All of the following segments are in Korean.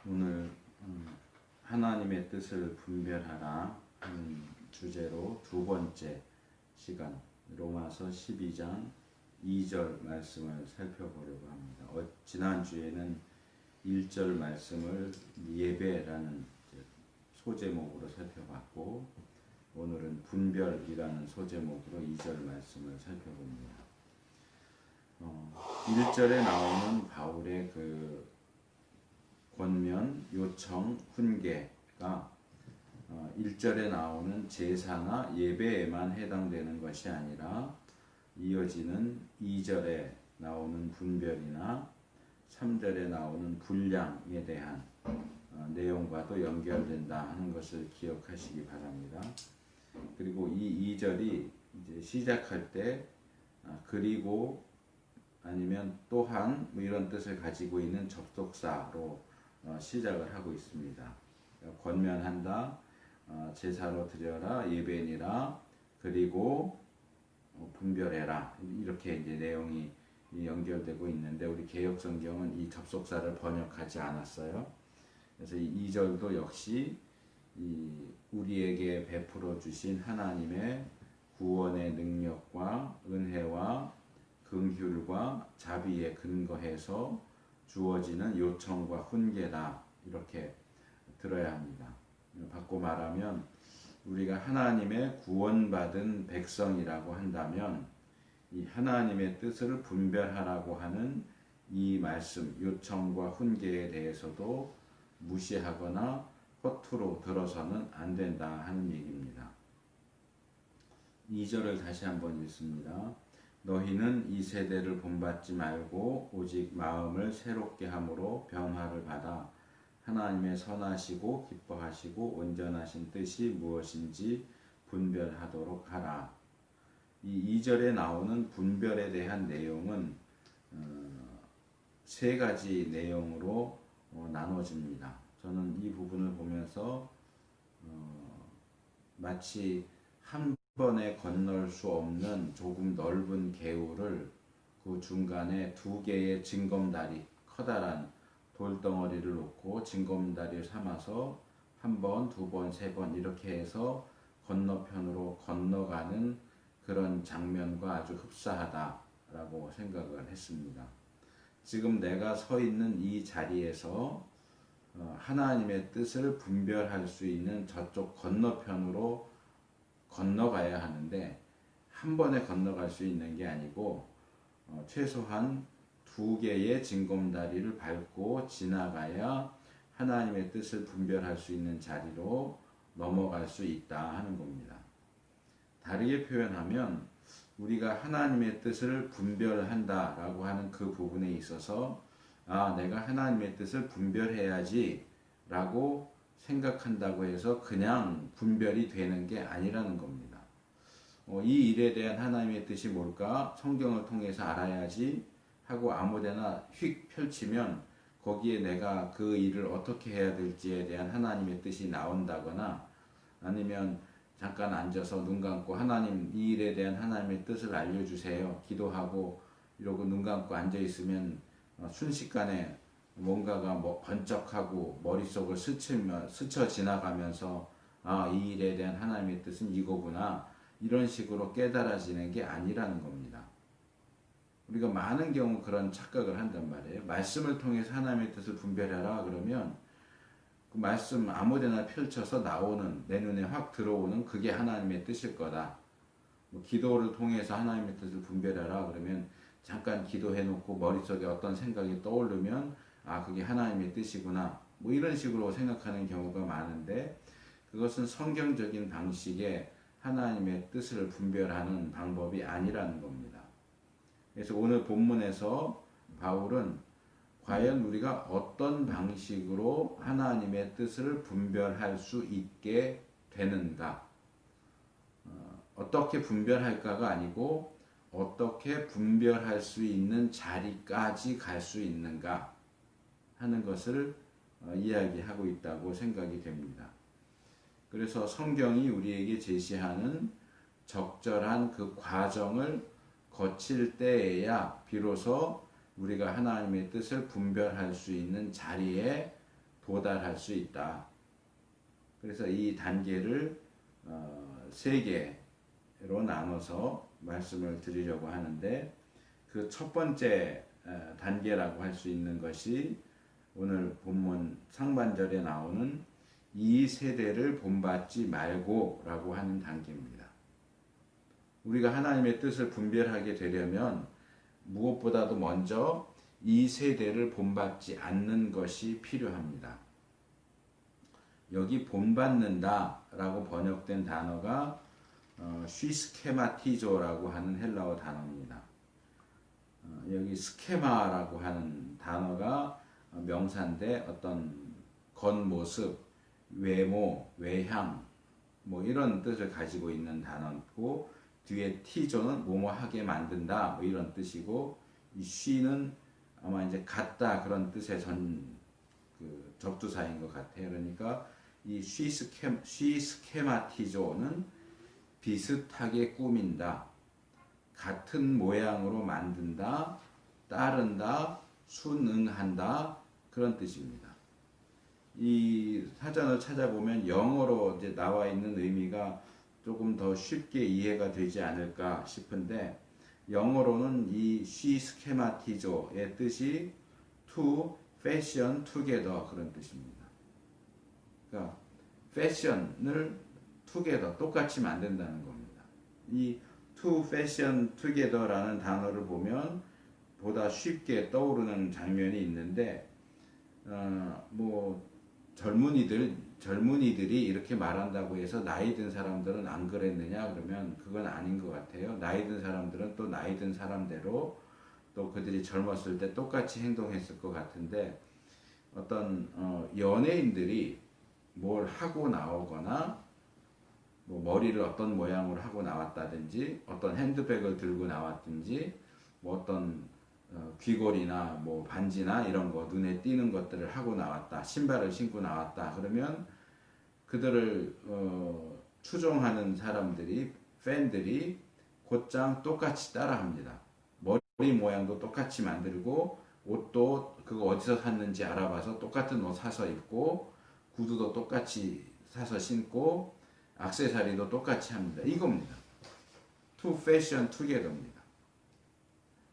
오늘 하나님의 뜻을 분별하라 하는 주제로 두 번째 시간 로마서 12장 2절 말씀을 살펴보려고 합니다. 지난주에는 1절 말씀을 예배라는 소제목으로 살펴봤고 오늘은 분별이라는 소제목으로 2절 말씀을 살펴봅니다. 1절에 나오는 바울의 그 권면, 요청, 훈계가 1절에 나오는 제사나 예배에만 해당되는 것이 아니라 이어지는 2절에 나오는 분별이나 3절에 나오는 분량에 대한 내용과도 연결된다 하는 것을 기억하시기 바랍니다. 그리고 이 2절이 이제 시작할 때 그리고 아니면 또한 뭐 이런 뜻을 가지고 있는 접속사로 시작을 하고 있습니다. 권면한다, 제사로 드려라, 예배니라, 그리고 분별해라 이렇게 이제 내용이 연결되고 있는데 우리 개역성경은 이 접속사를 번역하지 않았어요. 그래서 이 2절도 역시 우리에게 베풀어 주신 하나님의 구원의 능력과 은혜와 긍휼과 자비에 근거해서 주어지는 요청과 훈계다 이렇게 들어야 합니다. 바꿔 말하면 우리가 하나님의 구원받은 백성이라고 한다면 이 하나님의 뜻을 분별하라고 하는 이 말씀 요청과 훈계에 대해서도 무시하거나 허투루 들어서는 안 된다 하는 얘기입니다. 2절을 다시 한번 읽습니다. 너희는 이 세대를 본받지 말고 오직 마음을 새롭게 함으로 변화를 받아 하나님의 선하시고 기뻐하시고 온전하신 뜻이 무엇인지 분별하도록 하라. 이 2절에 나오는 분별에 대한 내용은 세 가지 내용으로 나눠집니다. 저는 이 부분을 보면서 마치 한 번에 건널 수 없는 조금 넓은 개울을 그 중간에 두 개의 징검다리, 커다란 돌덩어리를 놓고 징검다리를 삼아서 한 번, 두 번, 세 번 이렇게 해서 건너편으로 건너가는 그런 장면과 아주 흡사하다라고 생각을 했습니다. 지금 내가 서 있는 이 자리에서 하나님의 뜻을 분별할 수 있는 저쪽 건너편으로 건너가야 하는데 한 번에 건너갈 수 있는 게 아니고 최소한 두 개의 징검다리를 밟고 지나가야 하나님의 뜻을 분별할 수 있는 자리로 넘어갈 수 있다 하는 겁니다. 다르게 표현하면 우리가 하나님의 뜻을 분별한다라고 하는 그 부분에 있어서 내가 하나님의 뜻을 분별해야지 라고 생각한다고 해서 그냥 분별이 되는 게 아니라는 겁니다. 이 일에 대한 하나님의 뜻이 뭘까? 성경을 통해서 알아야지 하고 아무데나 휙 펼치면 거기에 내가 그 일을 어떻게 해야 될지에 대한 하나님의 뜻이 나온다거나 아니면 잠깐 앉아서 눈 감고 하나님 이 일에 대한 하나님의 뜻을 알려주세요. 기도하고 이러고 눈 감고 앉아있으면 순식간에 뭔가가 번쩍하고 머릿속을 스쳐 지나가면서 이 일에 대한 하나님의 뜻은 이거구나 이런 식으로 깨달아지는 게 아니라는 겁니다. 우리가 많은 경우 그런 착각을 한단 말이에요. 말씀을 통해서 하나님의 뜻을 분별하라 그러면 그 말씀 아무데나 펼쳐서 나오는 내 눈에 확 들어오는 그게 하나님의 뜻일 거다. 기도를 통해서 하나님의 뜻을 분별하라 그러면 잠깐 기도해놓고 머릿속에 어떤 생각이 떠오르면 그게 하나님의 뜻이구나 이런 식으로 생각하는 경우가 많은데 그것은 성경적인 방식의 하나님의 뜻을 분별하는 방법이 아니라는 겁니다. 그래서 오늘 본문에서 바울은 과연 우리가 어떤 방식으로 하나님의 뜻을 분별할 수 있게 되는가, 어떻게 분별할까가 아니고 어떻게 분별할 수 있는 자리까지 갈 수 있는가 하는 것을 이야기하고 있다고 생각이 됩니다. 그래서 성경이 우리에게 제시하는 적절한 그 과정을 거칠 때에야 비로소 우리가 하나님의 뜻을 분별할 수 있는 자리에 도달할 수 있다. 그래서 이 단계를 세 개로 나눠서 말씀을 드리려고 하는데, 그 첫 번째 단계라고 할 수 있는 것이 오늘 본문 상반절에 나오는 이 세대를 본받지 말고 라고 하는 단계입니다. 우리가 하나님의 뜻을 분별하게 되려면 무엇보다도 먼저 이 세대를 본받지 않는 것이 필요합니다. 여기 본받는다 라고 번역된 단어가 쉬스케마티조라고 하는 헬라어 단어입니다. 여기 스케마라고 하는 단어가 명사인데 어떤 겉모습, 외모, 외향 뭐 이런 뜻을 가지고 있는 단어고, 뒤에 티조는 뭐뭐하게 만든다 뭐 이런 뜻이고, 이 쉬는 아마 이제 같다 그런 뜻의 그 접두사인 것 같아요. 그러니까 이 쉬스케마티조는 비슷하게 꾸민다, 같은 모양으로 만든다, 따른다, 순응한다 그런 뜻입니다. 이 사전을 찾아보면 영어로 이제 나와 있는 의미가 조금 더 쉽게 이해가 되지 않을까 싶은데, 영어로는 이 쉬스케마티조의 뜻이 to fashion together 그런 뜻입니다. 그러니까 fashion을 together 똑같이 만든다는 겁니다. 이 to fashion together라는 단어를 보면 보다 쉽게 떠오르는 장면이 있는데, 뭐 젊은이들이 이렇게 말한다고 해서 나이 든 사람들은 안 그랬느냐 그러면 그건 아닌 것 같아요. 나이 든 사람들은 또 나이 든 사람대로 또 그들이 젊었을 때 똑같이 행동했을 것 같은데, 어떤 연예인들이 뭘 하고 나오거나 뭐 머리를 어떤 모양으로 하고 나왔다든지, 어떤 핸드백을 들고 나왔든지, 뭐 어떤 귀걸이나 뭐 반지나 이런 거 눈에 띄는 것들을 하고 나왔다, 신발을 신고 나왔다 그러면 그들을 추종하는 사람들이, 팬들이 곧장 똑같이 따라합니다. 머리 모양도 똑같이 만들고, 옷도 그거 어디서 샀는지 알아봐서 똑같은 옷 사서 입고, 구두도 똑같이 사서 신고, 액세서리도 똑같이 합니다. 이겁니다. To fashion together입니다.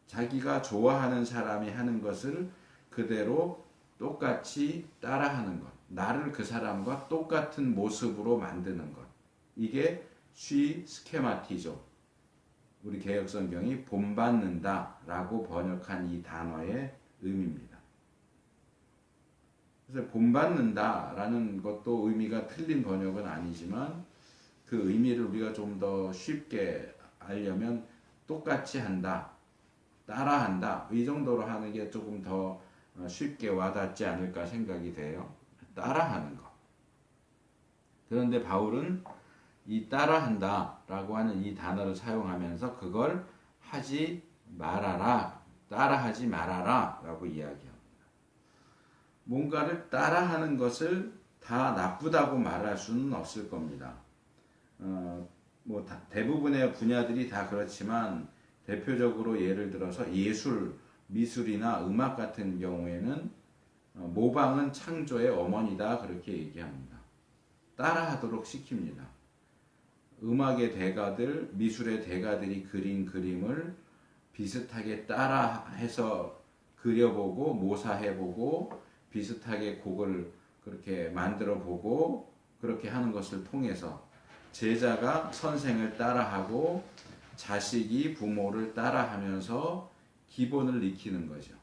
자기가 좋아하는 사람이 하는 것을 그대로 똑같이 따라하는 것, 나를 그 사람과 똑같은 모습으로 만드는 것, 이게 쉬스케마티죠. 우리 개역성경이 본받는다 라고 번역한 이 단어의 의미입니다. 그래서 본받는다 라는 것도 의미가 틀린 번역은 아니지만, 그 의미를 우리가 좀 더 쉽게 알려면 똑같이 한다, 따라한다, 이 정도로 하는 게 조금 더 쉽게 와닿지 않을까 생각이 돼요. 따라하는 것. 그런데 바울은 이 따라한다 라고 하는 이 단어를 사용하면서 그걸 하지 말아라, 따라하지 말아라 라고 이야기합니다. 뭔가를 따라하는 것을 다 나쁘다고 말할 수는 없을 겁니다. 뭐 대부분의 분야들이 다 그렇지만, 대표적으로 예를 들어서 예술, 미술이나 음악 같은 경우에는 모방은 창조의 어머니다 그렇게 얘기합니다. 따라하도록 시킵니다. 음악의 대가들, 미술의 대가들이 그린 그림을 비슷하게 따라해서 그려보고 모사해보고 비슷하게 곡을 그렇게 만들어보고 그렇게 하는 것을 통해서 제자가 선생을 따라하고 자식이 부모를 따라하면서 기본을 익히는 거죠.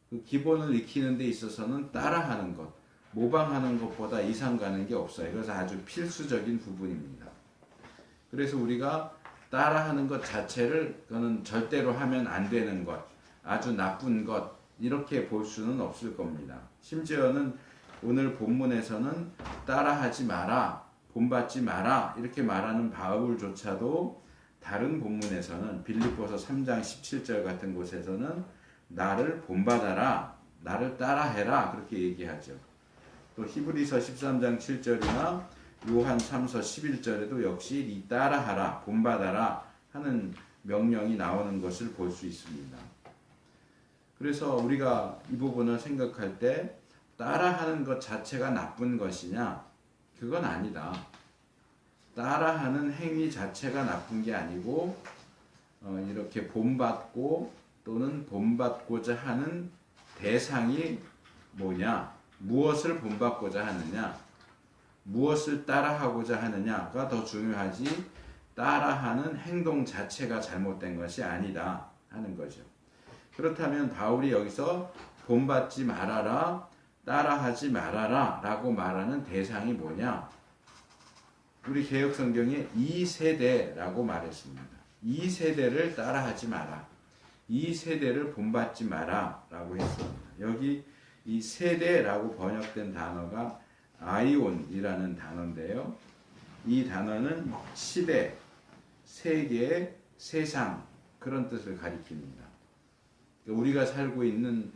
그 기본을 익히는 데 있어서는 따라하는 것, 모방하는 것보다 이상 가는 게 없어요. 그래서 아주 필수적인 부분입니다. 그래서 우리가 따라하는 것 자체를 그거는 절대로 하면 안 되는 것, 아주 나쁜 것 이렇게 볼 수는 없을 겁니다. 심지어는 오늘 본문에서는 따라하지 마라, 본받지 마라 이렇게 말하는 바울조차도 다른 본문에서는 빌립보서 3장 17절 같은 곳에서는 나를 본받아라, 나를 따라해라 그렇게 얘기하죠. 또 히브리서 13장 7절이나 요한 3서 11절에도 역시 이 따라하라, 본받아라 하는 명령이 나오는 것을 볼 수 있습니다. 그래서 우리가 이 부분을 생각할 때 따라하는 것 자체가 나쁜 것이냐? 그건 아니다. 따라하는 행위 자체가 나쁜 게 아니고 이렇게 본받고 또는 본받고자 하는 대상이 뭐냐? 무엇을 본받고자 하느냐? 무엇을 따라하고자 하느냐가 더 중요하지 따라하는 행동 자체가 잘못된 것이 아니다 하는 거죠. 그렇다면 바울이 여기서 본받지 말아라, 따라하지 말아라 라고 말하는 대상이 뭐냐? 우리 개혁성경에 이 세대라고 말했습니다. 이 세대를 따라하지 마라. 이 세대를 본받지 마라 라고 했습니다. 여기 이 세대라고 번역된 단어가 아이온이라는 단어인데요. 이 단어는 시대, 세계, 세상 그런 뜻을 가리킵니다. 우리가 살고 있는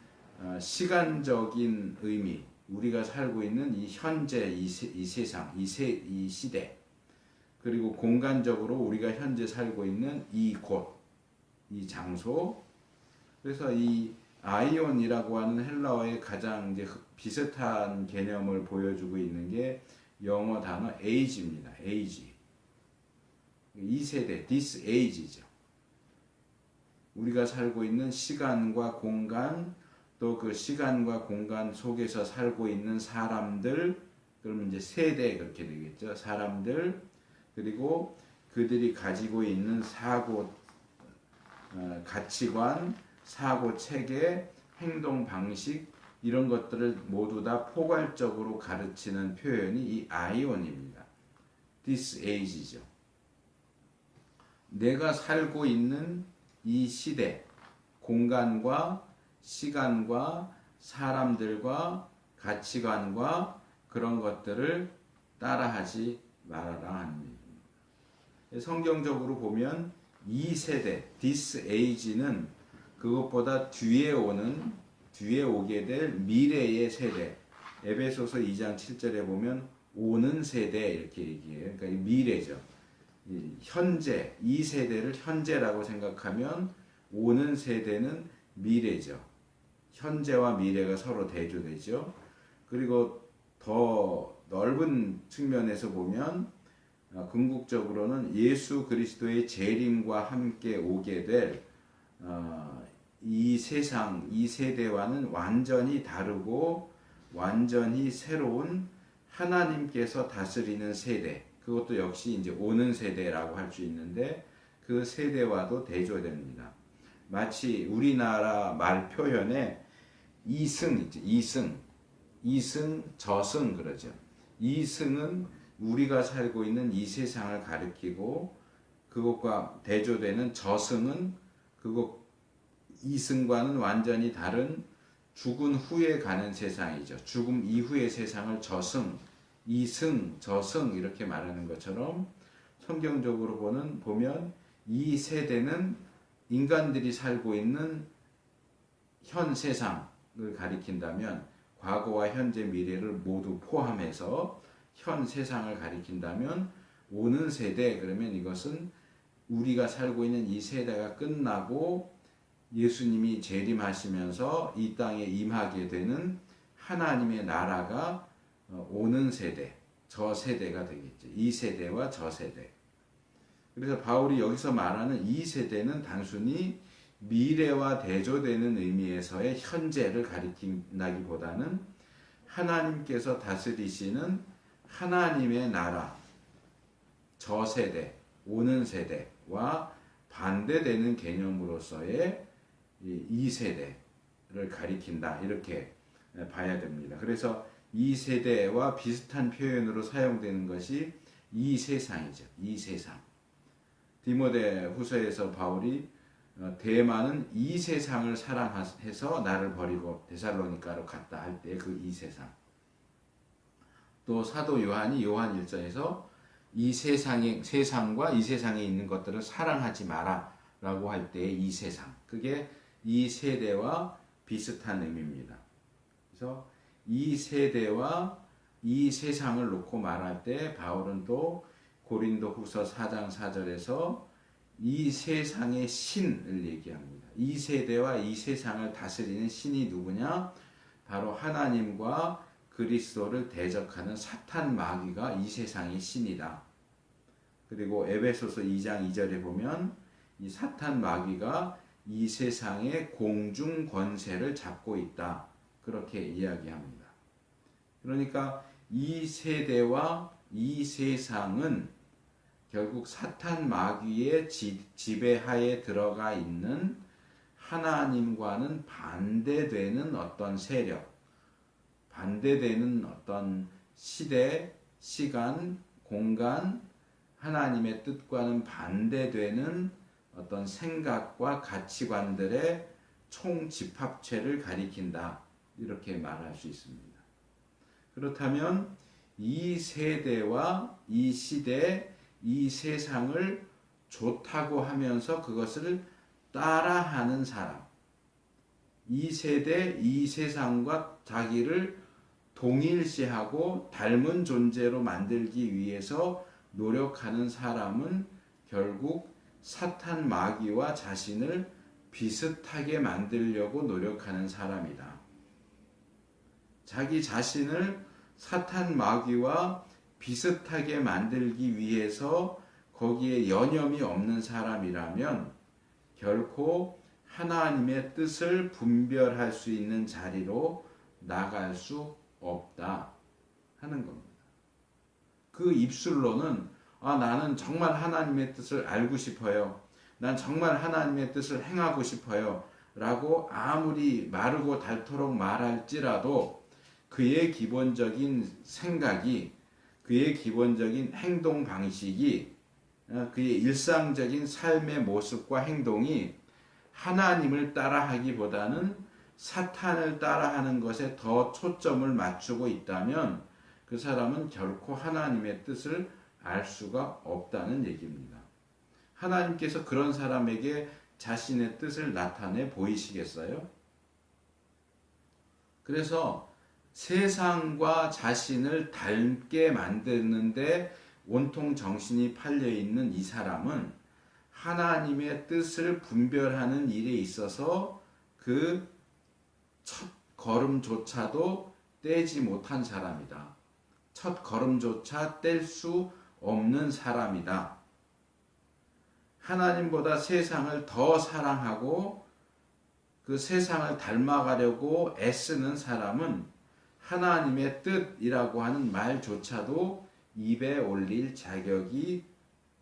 시간적인 의미, 우리가 살고 있는 이 현재, 이 세상, 이 시대, 그리고 공간적으로 우리가 현재 살고 있는 이 곳, 이 장소. 그래서 이 아이온이라고 하는 헬라어의 가장 이제 비슷한 개념을 보여주고 있는 게 영어 단어 age입니다. age. 이 세대, this age죠. 우리가 살고 있는 시간과 공간, 또 그 시간과 공간 속에서 살고 있는 사람들, 그러면 이제 세대 그렇게 되겠죠. 사람들, 그리고 그들이 가지고 있는 사고, 가치관, 사고 체계, 행동 방식 이런 것들을 모두 다 포괄적으로 가르치는 표현이 이 아이온입니다. This age죠. 내가 살고 있는 이 시대, 공간과 시간과 사람들과 가치관과 그런 것들을 따라하지 말아라 하는 얘기입니다. 성경적으로 보면 이 세대, this age는 그것보다 뒤에 오게 될 미래의 세대. 에베소서 2장 7절에 보면 오는 세대 이렇게 얘기해요. 그러니까 미래죠. 현재, 이 세대를 현재라고 생각하면 오는 세대는 미래죠. 현재와 미래가 서로 대조되죠. 그리고 더 넓은 측면에서 보면 궁극적으로는 예수 그리스도의 재림과 함께 오게 될 이 세상, 이 세대와는 완전히 다르고 완전히 새로운 하나님께서 다스리는 세대, 그것도 역시 이제 오는 세대라고 할 수 있는데 그 세대와도 대조됩니다. 마치 우리나라 말 표현에 이승 있죠. 이승, 저승 그러죠. 이승은 우리가 살고 있는 이 세상을 가리키고 그것과 대조되는 저승은 이승과는 완전히 다른 죽은 후에 가는 세상이죠. 죽음 이후의 세상을 저승, 이승, 저승 이렇게 말하는 것처럼 성경적으로 보면 이 세대는 인간들이 살고 있는 현 세상을 가리킨다면 과거와 현재 미래를 모두 포함해서 현 세상을 가리킨다면 오는 세대 그러면 이것은 우리가 살고 있는 이 세대가 끝나고 예수님이 재림하시면서 이 땅에 임하게 되는 하나님의 나라가 오는 세대, 저 세대가 되겠죠. 이 세대와 저 세대. 그래서 바울이 여기서 말하는 이 세대는 단순히 미래와 대조되는 의미에서의 현재를 가리킨다기보다는 하나님께서 다스리시는 하나님의 나라, 저 세대, 오는 세대와 반대되는 개념으로서의 이 세대를 가리킨다 이렇게 봐야 됩니다. 그래서 이 세대와 비슷한 표현으로 사용되는 것이 이 세상이죠. 이 세상. 디모데 후서에서 바울이 대만은 이 세상을 사랑해서 나를 버리고 데살로니가로 갔다 할 때 그 이 세상. 또 사도 요한이 요한 1장에서 이 세상과 이 세상에 있는 것들을 사랑하지 마라 라고 할 때의 이 세상. 그게 이 세대와 비슷한 의미입니다. 그래서 이 세대와 이 세상을 놓고 말할 때 바울은 또 고린도 후서 4장 4절에서 이 세상의 신을 얘기합니다. 이 세대와 이 세상을 다스리는 신이 누구냐? 바로 하나님과 그리스도를 대적하는 사탄 마귀가 이 세상의 신이다. 그리고 에베소서 2장 2절에 보면 이 사탄 마귀가 이 세상의 공중 권세를 잡고 있다. 그렇게 이야기합니다. 그러니까 이 세대와 이 세상은 결국 사탄 마귀의 지배하에 들어가 있는 하나님과는 반대되는 어떤 세력, 반대되는 어떤 시대, 시간, 공간, 하나님의 뜻과는 반대되는 어떤 생각과 가치관들의 총집합체를 가리킨다. 이렇게 말할 수 있습니다. 그렇다면 이 세대와 이 시대, 이 세상을 좋다고 하면서 그것을 따라하는 사람, 이 세대, 이 세상과 자기를 동일시하고 닮은 존재로 만들기 위해서 노력하는 사람은 결국 사탄 마귀와 자신을 비슷하게 만들려고 노력하는 사람이다. 자기 자신을 사탄 마귀와 비슷하게 만들기 위해서 거기에 여념이 없는 사람이라면 결코 하나님의 뜻을 분별할 수 있는 자리로 나갈 수 없다 하는 겁니다. 그 입술로는 나는 정말 하나님의 뜻을 알고 싶어요. 난 정말 하나님의 뜻을 행하고 싶어요. 라고 아무리 마르고 닳도록 말할지라도 그의 기본적인 생각이, 그의 기본적인 행동 방식이, 그의 일상적인 삶의 모습과 행동이 하나님을 따라하기보다는 사탄을 따라하는 것에 더 초점을 맞추고 있다면 그 사람은 결코 하나님의 뜻을 알 수가 없다는 얘기입니다. 하나님께서 그런 사람에게 자신의 뜻을 나타내 보이시겠어요? 그래서 세상과 자신을 닮게 만드는데 온통 정신이 팔려있는 이 사람은 하나님의 뜻을 분별하는 일에 있어서 그 첫 걸음조차도 떼지 못한 사람이다. 첫 걸음조차 뗄 수 없는 사람이다. 하나님보다 세상을 더 사랑하고 그 세상을 닮아가려고 애쓰는 사람은 하나님의 뜻이라고 하는 말조차도 입에 올릴 자격이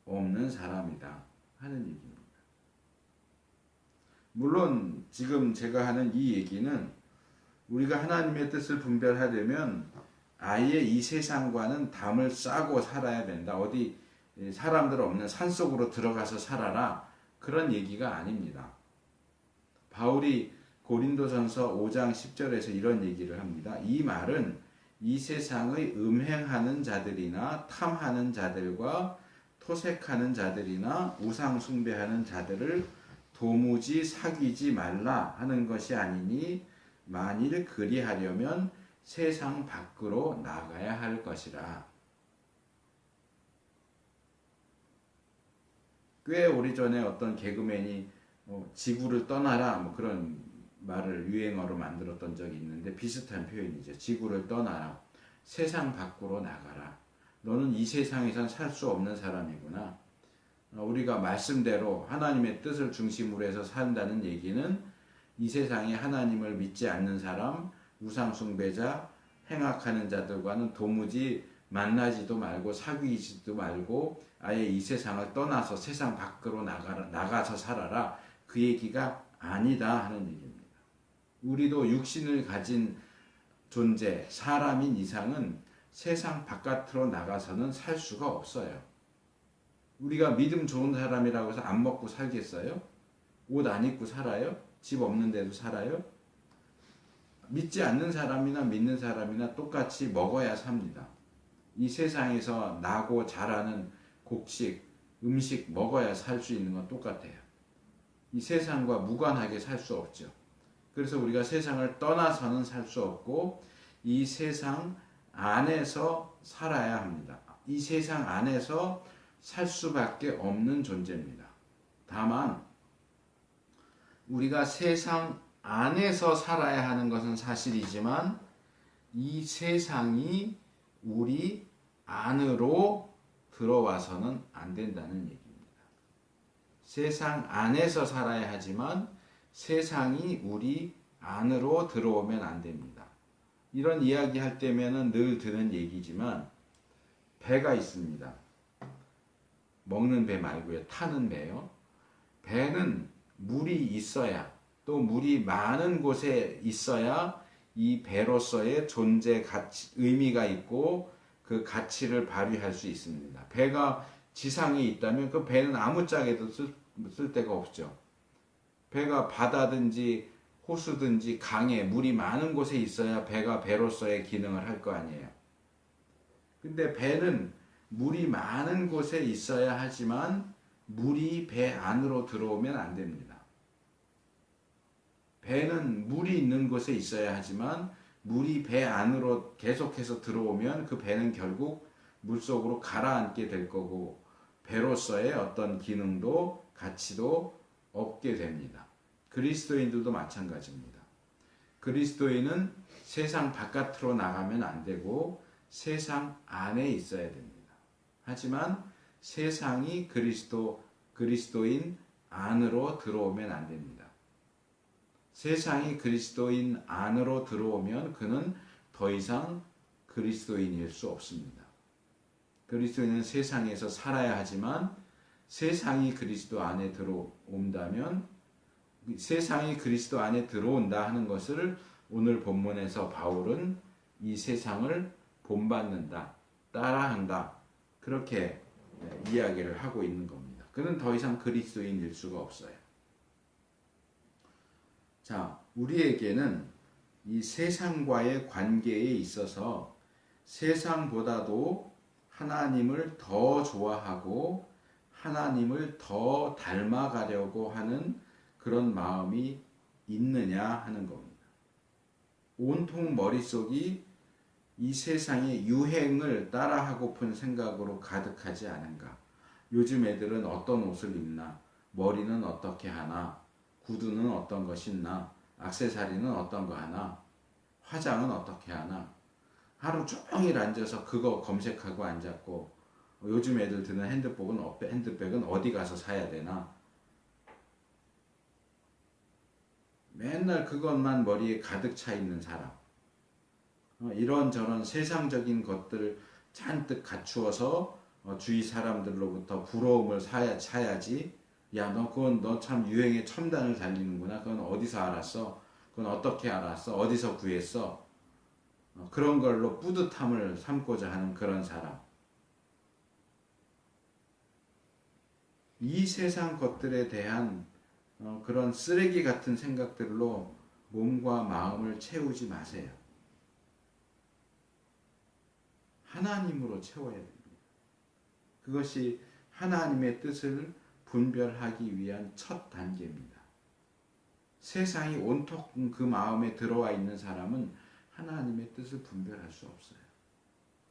없는 사람이다 하는 얘기입니다. 물론 지금 제가 하는 이 얘기는 우리가 하나님의 뜻을 분별하려면 아예 이 세상과는 담을 싸고 살아야 된다. 어디 사람들 없는 산속으로 들어가서 살아라. 그런 얘기가 아닙니다. 바울이 고린도전서 5장 10절에서 이런 얘기를 합니다. 이 말은 이 세상의 음행하는 자들이나 탐하는 자들과 토색하는 자들이나 우상 숭배하는 자들을 도무지 사귀지 말라 하는 것이 아니니 만일 그리하려면 세상 밖으로 나가야 할 것이라. 꽤 오래전에 어떤 개그맨이 지구를 떠나라 그런 말을 유행어로 만들었던 적이 있는데 비슷한 표현이죠. 지구를 떠나라. 세상 밖으로 나가라. 너는 이 세상에선 살 수 없는 사람이구나. 우리가 말씀대로 하나님의 뜻을 중심으로 해서 산다는 얘기는 이 세상에 하나님을 믿지 않는 사람, 우상숭배자, 행악하는 자들과는 도무지 만나지도 말고 사귀지도 말고 아예 이 세상을 떠나서 세상 밖으로 나가서 살아라. 그 얘기가 아니다 하는 얘기입니다. 우리도 육신을 가진 존재, 사람인 이상은 세상 바깥으로 나가서는 살 수가 없어요. 우리가 믿음 좋은 사람이라고 해서 안 먹고 살겠어요? 옷 안 입고 살아요? 집 없는 데도 살아요? 믿지 않는 사람이나 믿는 사람이나 똑같이 먹어야 삽니다. 이 세상에서 나고 자라는 곡식, 음식 먹어야 살 수 있는 건 똑같아요. 이 세상과 무관하게 살 수 없죠. 그래서 우리가 세상을 떠나서는 살 수 없고 이 세상 안에서 살아야 합니다. 이 세상 안에서 살 수밖에 없는 존재입니다. 다만 우리가 세상 안에서 살아야 하는 것은 사실이지만 이 세상이 우리 안으로 들어와서는 안 된다는 얘기입니다. 세상 안에서 살아야 하지만 세상이 우리 안으로 들어오면 안 됩니다. 이런 이야기 할 때면은 늘 드는 얘기지만 배가 있습니다. 먹는 배 말고요. 타는 배요. 배는 물이 있어야, 또 물이 많은 곳에 있어야 이 배로서의 존재 가치, 의미가 있고 그 가치를 발휘할 수 있습니다. 배가 지상에 있다면 그 배는 아무 짝에도 쓸 데가 없죠. 배가 바다든지 호수든지 강에 물이 많은 곳에 있어야 배가 배로서의 기능을 할 거 아니에요. 근데 배는 물이 많은 곳에 있어야 하지만 물이 배 안으로 들어오면 안 됩니다. 배는 물이 있는 곳에 있어야 하지만 물이 배 안으로 계속해서 들어오면 그 배는 결국 물속으로 가라앉게 될 거고 배로서의 어떤 기능도 가치도 없게 됩니다. 그리스도인들도 마찬가지입니다. 그리스도인은 세상 바깥으로 나가면 안 되고 세상 안에 있어야 됩니다. 하지만 세상이 그리스도인 안으로 들어오면 안 됩니다. 세상이 그리스도인 안으로 들어오면 그는 더 이상 그리스도인일 수 없습니다. 그리스도인은 세상에서 살아야 하지만 세상이 그리스도 안에 들어온다면 세상이 그리스도 안에 들어온다 하는 것을 오늘 본문에서 바울은 이 세상을 본받는다, 따라한다 그렇게 이야기를 하고 있는 겁니다. 그는 더 이상 그리스도인일 수가 없어요. 자, 우리에게는 이 세상과의 관계에 있어서 세상보다도 하나님을 더 좋아하고 하나님을 더 닮아가려고 하는 그런 마음이 있느냐 하는 겁니다. 온통 머릿속이 이 세상의 유행을 따라하고픈 생각으로 가득하지 않은가. 요즘 애들은 어떤 옷을 입나, 머리는 어떻게 하나, 구두는 어떤 거 신나, 액세서리는 어떤 거 하나, 화장은 어떻게 하나, 하루 종일 앉아서 그거 검색하고 앉았고, 요즘 애들 드는 핸드백은 어디 가서 사야 되나, 맨날 그것만 머리에 가득 차 있는 사람, 이런저런 세상적인 것들을 잔뜩 갖추어서 주위 사람들로부터 부러움을 사야지. 야, 너 참 유행에 첨단을 달리는구나. 그건 어디서 알았어? 그건 어떻게 알았어? 어디서 구했어? 그런 걸로 뿌듯함을 삼고자 하는 그런 사람. 이 세상 것들에 대한 그런 쓰레기 같은 생각들로 몸과 마음을 채우지 마세요. 하나님으로 채워야 됩니다. 그것이 하나님의 뜻을 분별하기 위한 첫 단계입니다. 세상이 온통 그 마음에 들어와 있는 사람은 하나님의 뜻을 분별할 수 없어요.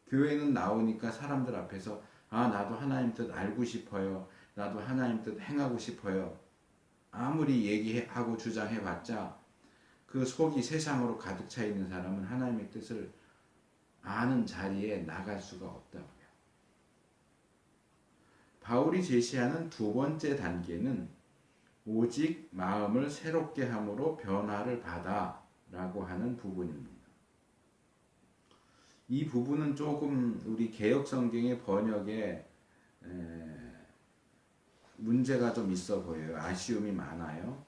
교회는 나오니까 사람들 앞에서 나도 하나님 뜻 알고 싶어요. 나도 하나님 뜻 행하고 싶어요. 아무리 얘기하고 주장해봤자 그 속이 세상으로 가득 차 있는 사람은 하나님의 뜻을 아는 자리에 나갈 수가 없다고요. 바울이 제시하는 두 번째 단계는 오직 마음을 새롭게 함으로 변화를 받아 라고 하는 부분입니다. 이 부분은 조금 우리 개역성경의 번역에 문제가 좀 있어 보여요. 아쉬움이 많아요.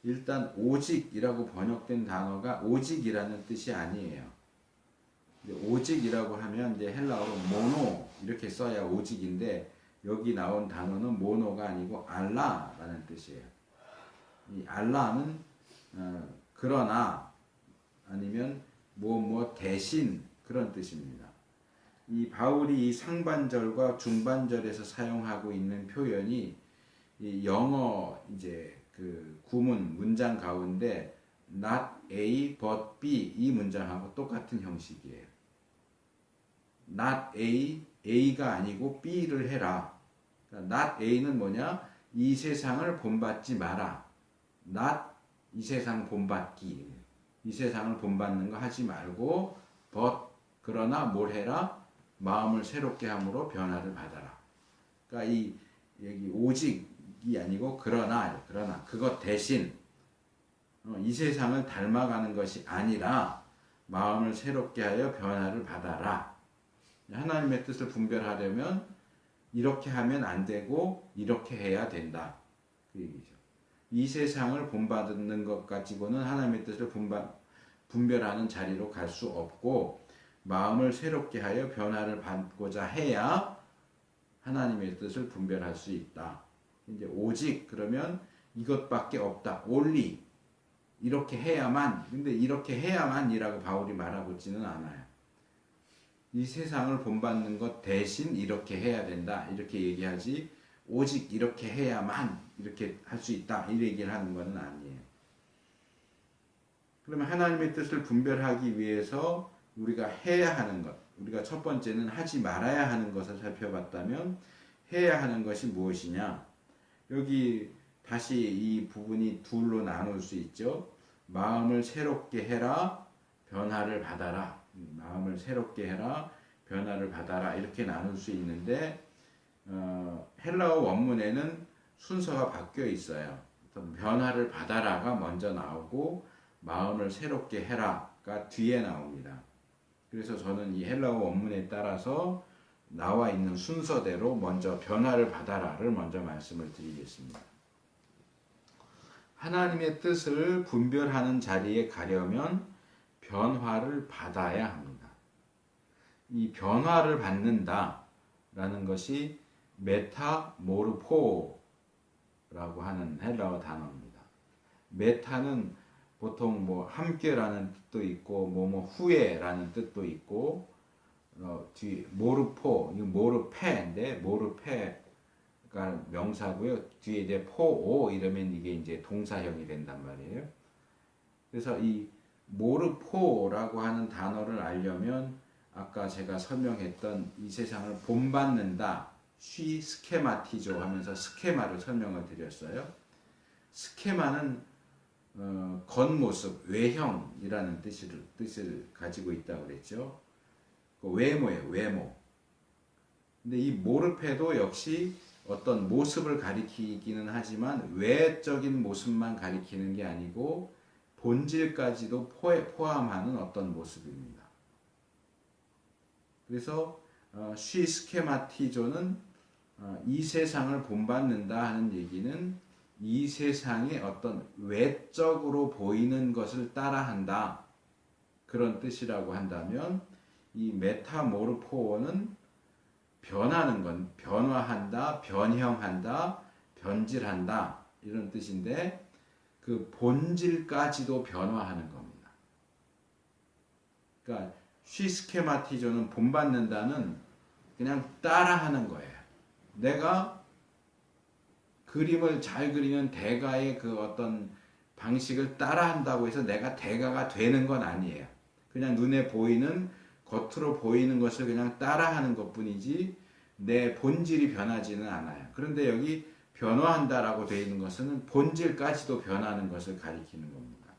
일단 오직이라고 번역된 단어가 오직이라는 뜻이 아니에요. 오직이라고 하면 이제 헬라어로 모노 이렇게 써야 오직인데 여기 나온 단어는 모노가 아니고 알라라는 뜻이에요. 이 알라는 그러나 아니면 뭐 대신 그런 뜻입니다. 이 바울이 이 상반절과 중반절에서 사용하고 있는 표현이 이 영어 이제 그 구문 문장 가운데 not A but B 이 문장하고 똑같은 형식이에요. not A, A가 아니고 B를 해라. 그러니까 not A는 뭐냐? 이 세상을 본받지 마라. not 이 세상 본받기. 이 세상을 본받는 거 하지 말고 그러나 뭘 해라? 마음을 새롭게 함으로 변화를 받아라. 그러니까 여기 오직이 아니고 그러나 그것 대신 이 세상을 닮아가는 것이 아니라 마음을 새롭게 하여 변화를 받아라. 하나님의 뜻을 분별하려면 이렇게 하면 안 되고 이렇게 해야 된다. 그 얘기죠. 이 세상을 본받는 것 가지고는 하나님의 뜻을 분별하는 자리로 갈 수 없고 마음을 새롭게 하여 변화를 받고자 해야 하나님의 뜻을 분별할 수 있다. 이제 오직 그러면 이것밖에 없다. only 이렇게 해야만. 근데 이렇게 해야만이라고 바울이 말하고 있지는 않아요. 이 세상을 본받는 것 대신 이렇게 해야 된다. 이렇게 얘기하지 오직 이렇게 해야만 이렇게 할 수 있다. 이 얘기를 하는 건 아니에요. 그러면 하나님의 뜻을 분별하기 위해서 우리가 해야 하는 것, 우리가 첫 번째는 하지 말아야 하는 것을 살펴봤다면 해야 하는 것이 무엇이냐? 여기 다시 이 부분이 둘로 나눌 수 있죠. 마음을 새롭게 해라, 변화를 받아라. 마음을 새롭게 해라, 변화를 받아라. 이렇게 나눌 수 있는데 헬라어 원문에는 순서가 바뀌어 있어요. 변화를 받아라가 먼저 나오고 마음을 새롭게 해라가 뒤에 나옵니다. 그래서 저는 이 헬라어 원문에 따라서 나와 있는 순서대로 먼저 변화를 받아라를 먼저 말씀을 드리겠습니다. 하나님의 뜻을 분별하는 자리에 가려면 변화를 받아야 합니다. 이 변화를 받는다라는 것이 메타모르포라고 하는 헬라어 단어입니다. 메타는 보통 뭐 함께라는 뜻도 있고 후에라는 뜻도 있고 뒤 모르포, 모르페인데 모르페가 명사고요. 뒤에 이제 포오 이러면 이게 이제 동사형이 된단 말이에요. 그래서 이 모르포라고 하는 단어를 알려면 아까 제가 설명했던 이 세상을 본받는다, 쉬 스케마티조 하면서 스케마를 설명을 드렸어요. 스케마는 겉모습, 외형이라는 뜻을 가지고 있다고 그랬죠. 외모예요, 외모. 근데 이 모르페도 역시 어떤 모습을 가리키기는 하지만 외적인 모습만 가리키는 게 아니고 본질까지도 포함하는 어떤 모습입니다. 그래서 쉬 스케마티조는 이 세상을 본받는다 하는 얘기는 이 세상의 어떤 외적으로 보이는 것을 따라한다. 그런 뜻이라고 한다면 이 메타모르포는 변하는 건 변화한다, 변형한다, 변질한다 이런 뜻인데 그 본질까지도 변화하는 겁니다. 그러니까 쉬스케마티조는 본받는다는 그냥 따라하는 거예요. 내가 그림을 잘 그리는 대가의 그 어떤 방식을 따라한다고 해서 내가 대가가 되는 건 아니에요. 그냥 눈에 보이는 겉으로 보이는 것을 그냥 따라하는 것뿐이지 내 본질이 변하지는 않아요. 그런데 여기 변화한다라고 되어 있는 것은 본질까지도 변하는 것을 가리키는 겁니다.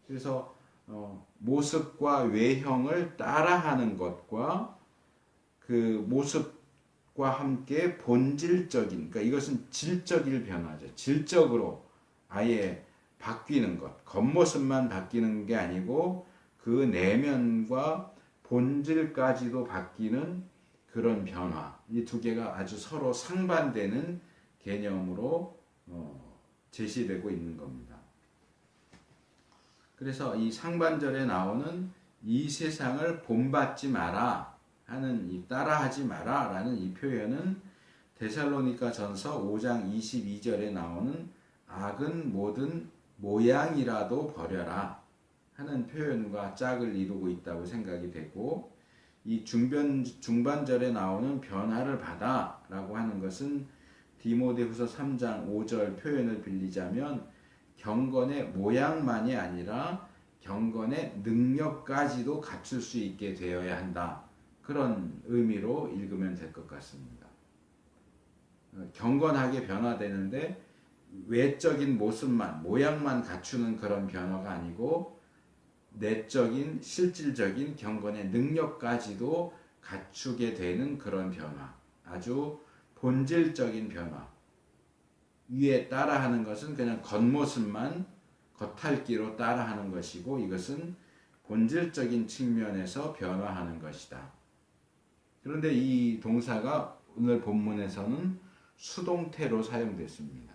그래서 모습과 외형을 따라하는 것과 그 모습과 함께 본질적인, 그러니까 이것은 질적인 변화죠. 질적으로 아예 바뀌는 것, 겉모습만 바뀌는 게 아니고 그 내면과 본질까지도 바뀌는 그런 변화. 이 두 개가 아주 서로 상반되는 개념으로 제시되고 있는 겁니다. 그래서 이 상반절에 나오는 이 세상을 본받지 마라 하는 이 따라하지 마라 라는 이 표현은 데살로니가 전서 5장 22절에 나오는 악은 모든 모양이라도 버려라 하는 표현과 짝을 이루고 있다고 생각이 되고, 이 중반절에 나오는 변화를 받아 라고 하는 것은 디모데후서 3장 5절 표현을 빌리자면 경건의 모양만이 아니라 경건의 능력까지도 갖출 수 있게 되어야 한다. 그런 의미로 읽으면 될 것 같습니다. 경건하게 변화되는데 외적인 모습만, 모양만 갖추는 그런 변화가 아니고 내적인 실질적인 경건의 능력까지도 갖추게 되는 그런 변화. 아주 본질적인 변화. 위에 따라하는 것은 그냥 겉모습만 겉핥기로 따라하는 것이고 이것은 본질적인 측면에서 변화하는 것이다. 그런데 이 동사가 오늘 본문에서는 수동태로 사용됐습니다.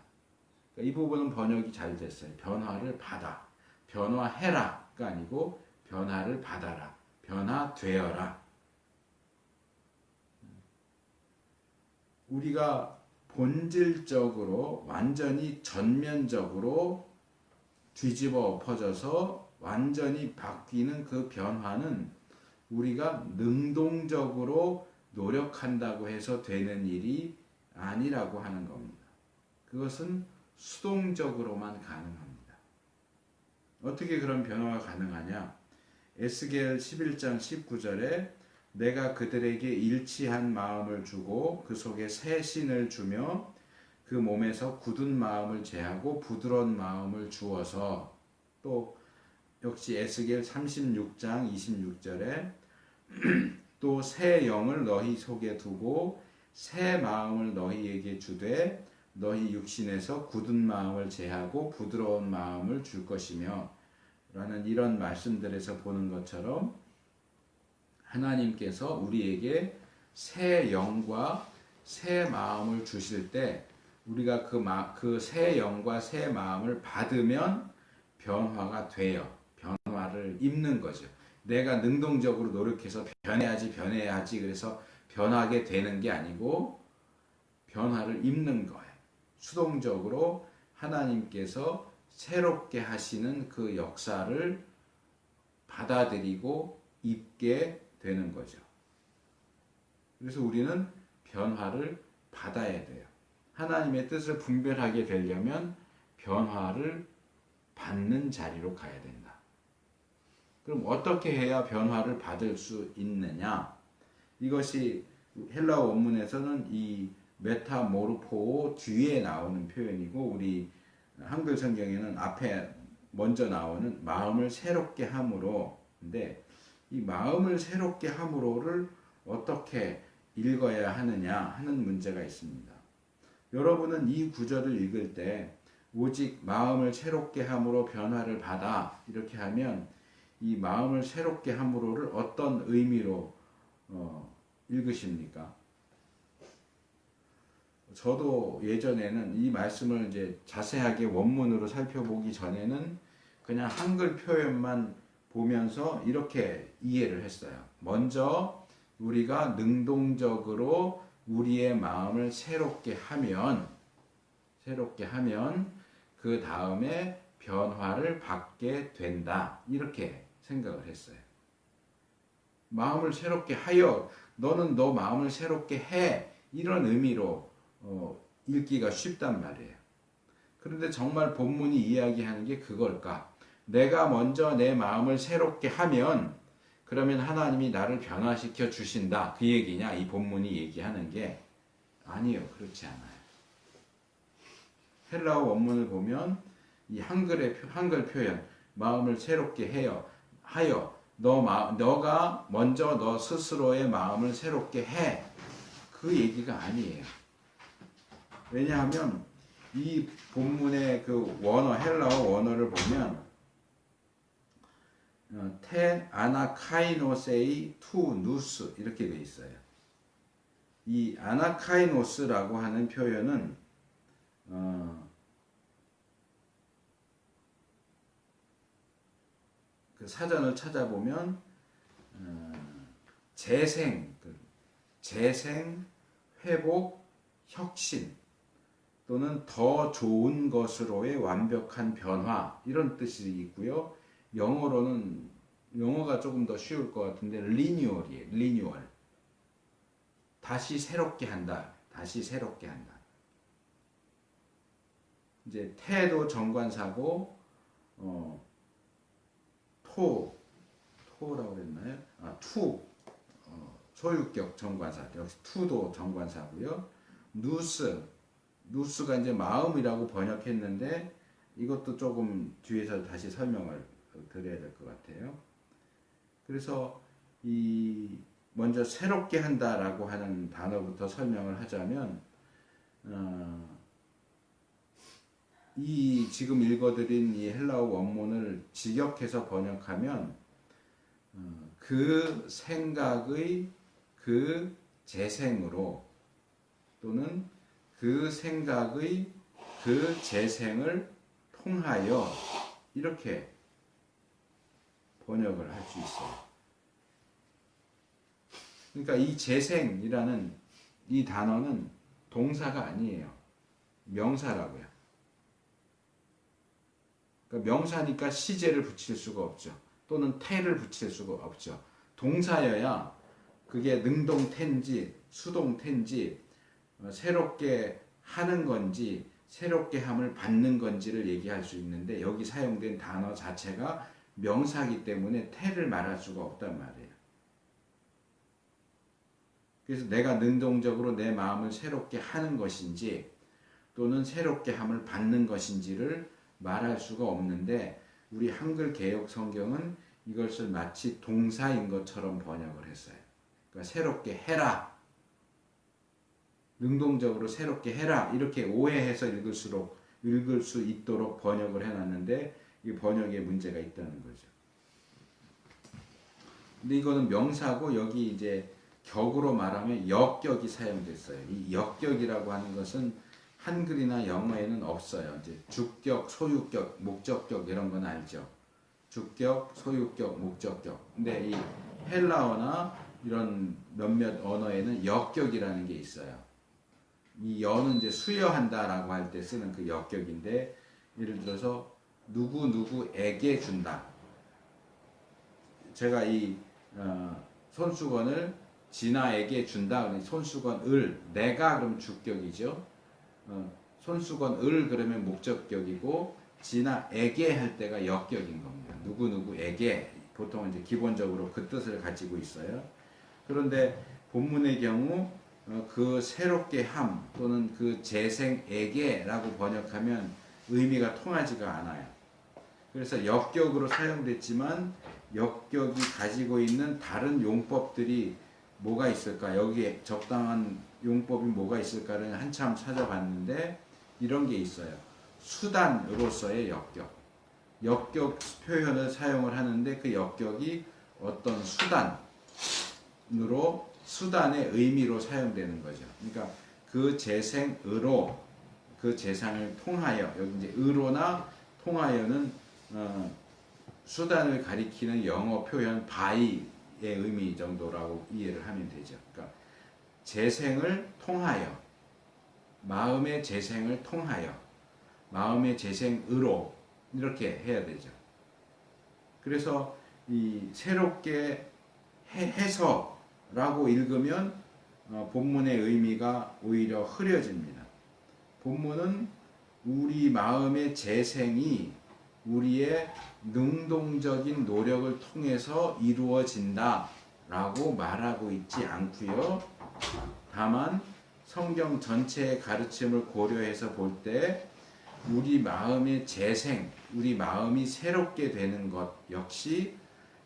그러니까 이 부분은 번역이 잘 됐어요. 변화를 받아, 변화해라가 아니고 변화를 받아라, 변화되어라. 우리가 본질적으로 완전히 전면적으로 뒤집어 엎어져서 완전히 바뀌는 그 변화는 우리가 능동적으로 노력한다고 해서 되는 일이 아니라고 하는 겁니다. 그것은 수동적으로만 가능합니다. 어떻게 그런 변화가 가능하냐? 에스겔 11장 19절에 내가 그들에게 일치한 마음을 주고 그 속에 새 신을 주며 그 몸에서 굳은 마음을 제하고 부드러운 마음을 주어서, 또 역시 에스겔 36장 26절에 또 새 영을 너희 속에 두고 새 마음을 너희에게 주되 너희 육신에서 굳은 마음을 제하고 부드러운 마음을 줄 것이며 라는 이런 말씀들에서 보는 것처럼 하나님께서 우리에게 새 영과 새 마음을 주실 때 우리가 그 새 영과 새 마음을 받으면 변화가 돼요. 변화를 입는 거죠. 내가 능동적으로 노력해서 변해야지 그래서 변하게 되는 게 아니고 변화를 입는 거예요. 수동적으로 하나님께서 새롭게 하시는 그 역사를 받아들이고 입게 되는 거죠. 그래서 우리는 변화를 받아야 돼요. 하나님의 뜻을 분별하게 되려면 변화를 받는 자리로 가야 된다. 그럼 어떻게 해야 변화를 받을 수 있느냐? 이것이 헬라어 원문에서는 이 메타모르포 뒤에 나오는 표현이고 우리 한글 성경에는 앞에 먼저 나오는 마음을 새롭게 함으로. 근데 이 마음을 새롭게 함으로를 어떻게 읽어야 하느냐 하는 문제가 있습니다. 여러분은 이 구절을 읽을 때 오직 마음을 새롭게 함으로 변화를 받아 이렇게 하면 이 마음을 새롭게 함으로를 어떤 의미로 읽으십니까? 저도 예전에는 이 말씀을 이제 자세하게 원문으로 살펴보기 전에는 그냥 한글 표현만 보면서 이렇게 이해를 했어요. 먼저 우리가 능동적으로 우리의 마음을 새롭게 하면 그 다음에 변화를 받게 된다. 이렇게 생각을 했어요. 마음을 새롭게 하여 너는 너 마음을 새롭게 해. 이런 의미로 읽기가 쉽단 말이에요. 그런데 정말 본문이 이야기하는 게 그걸까? 내가 먼저 내 마음을 새롭게 하면 그러면 하나님이 나를 변화시켜 주신다. 그 얘기냐? 이 본문이 얘기하는 게 아니요. 그렇지 않아요. 헬라어 원문을 보면 이 한글 표현 마음을 새롭게 하여 너가 먼저 너 스스로의 마음을 새롭게 해. 그 얘기가 아니에요. 왜냐하면 이 본문의 그 헬라어 원어를 보면 테 아나카이노세이 투 누스 이렇게 돼 있어요. 이 아나카이노스라고 하는 표현은 그 사전을 찾아보면 재생, 회복, 혁신 또는 더 좋은 것으로의 완벽한 변화 이런 뜻이 있고요. 영어가 조금 더 쉬울 것 같은데 리뉴얼이에요. 리뉴얼. 다시 새롭게 한다. 이제 태도 정관사고 토라고 그랬나요? 소유격 정관사. 역시 투도 정관사고요. 누스 누스가 이제 마음이라고 번역했는데 이것도 조금 뒤에서 다시 설명을 드려야 될 것 같아요. 그래서 이 먼저 새롭게 한다라고 하는 단어부터 설명을 하자면 이 지금 읽어드린 이 헬라어 원문을 직역해서 번역하면 그 생각의 그 재생으로 또는 그 생각의 그 재생을 통하여 이렇게 번역을 할 수 있어요. 그러니까 이 재생이라는 이 단어는 동사가 아니에요. 명사라고요. 그러니까 명사니까 시제를 붙일 수가 없죠. 또는 태를 붙일 수가 없죠. 동사여야 그게 능동태인지 수동태인지 새롭게 하는 건지 새롭게 함을 받는 건지를 얘기할 수 있는데 여기 사용된 단어 자체가 명사이기 때문에 태를 말할 수가 없단 말이에요. 그래서 내가 능동적으로 내 마음을 새롭게 하는 것인지 또는 새롭게 함을 받는 것인지를 말할 수가 없는데 우리 한글 개역 성경은 이것을 마치 동사인 것처럼 번역을 했어요. 그러니까 새롭게 해라. 능동적으로 새롭게 해라. 이렇게 오해해서 읽을 수 있도록 번역을 해놨는데 이 번역에 문제가 있다는 거죠. 근데 이거는 명사고 여기 이제 격으로 말하면 역격이 사용됐어요. 이 역격이라고 하는 것은 한글이나 영어에는 없어요. 이제 주격, 소유격, 목적격 이런 건 알죠. 주격, 소유격, 목적격. 근데 이 헬라어나 이런 몇몇 언어에는 역격이라는 게 있어요. 이 여는 이제 수여한다라고 할 때 쓰는 그 역격인데 예를 들어서 누구누구에게 준다. 제가 이 손수건을 진아에게 준다. 그러면 손수건을 내가 그러면 주격이죠. 손수건을 그러면 목적격이고 진아에게 할 때가 역격인 겁니다. 누구누구에게 보통은 이제 기본적으로 그 뜻을 가지고 있어요. 그런데 본문의 경우 그 새롭게 함 또는 그 재생에게라고 번역하면 의미가 통하지가 않아요. 그래서 역격으로 사용됐지만 역격이 가지고 있는 다른 용법들이 뭐가 있을까? 여기에 적당한 용법이 뭐가 있을까를 한참 찾아봤는데 이런 게 있어요. 수단으로서의 역격. 역격 표현을 사용을 하는데 그 역격이 어떤 수단으로 수단의 의미로 사용되는 거죠. 그러니까 그 재생으로 그 재상을 통하여 여기 이제 의로나 통하여는 수단을 가리키는 영어 표현 by의 의미 정도라고 이해를 하면 되죠. 그러니까 재생을 통하여 마음의 재생을 통하여 마음의 재생으로 이렇게 해야 되죠. 그래서 이 새롭게 해서라고 읽으면 본문의 의미가 오히려 흐려집니다. 본문은 우리 마음의 재생이 우리의 능동적인 노력을 통해서 이루어진다 라고 말하고 있지 않고요. 다만 성경 전체의 가르침을 고려해서 볼 때 우리 마음의 재생, 우리 마음이 새롭게 되는 것 역시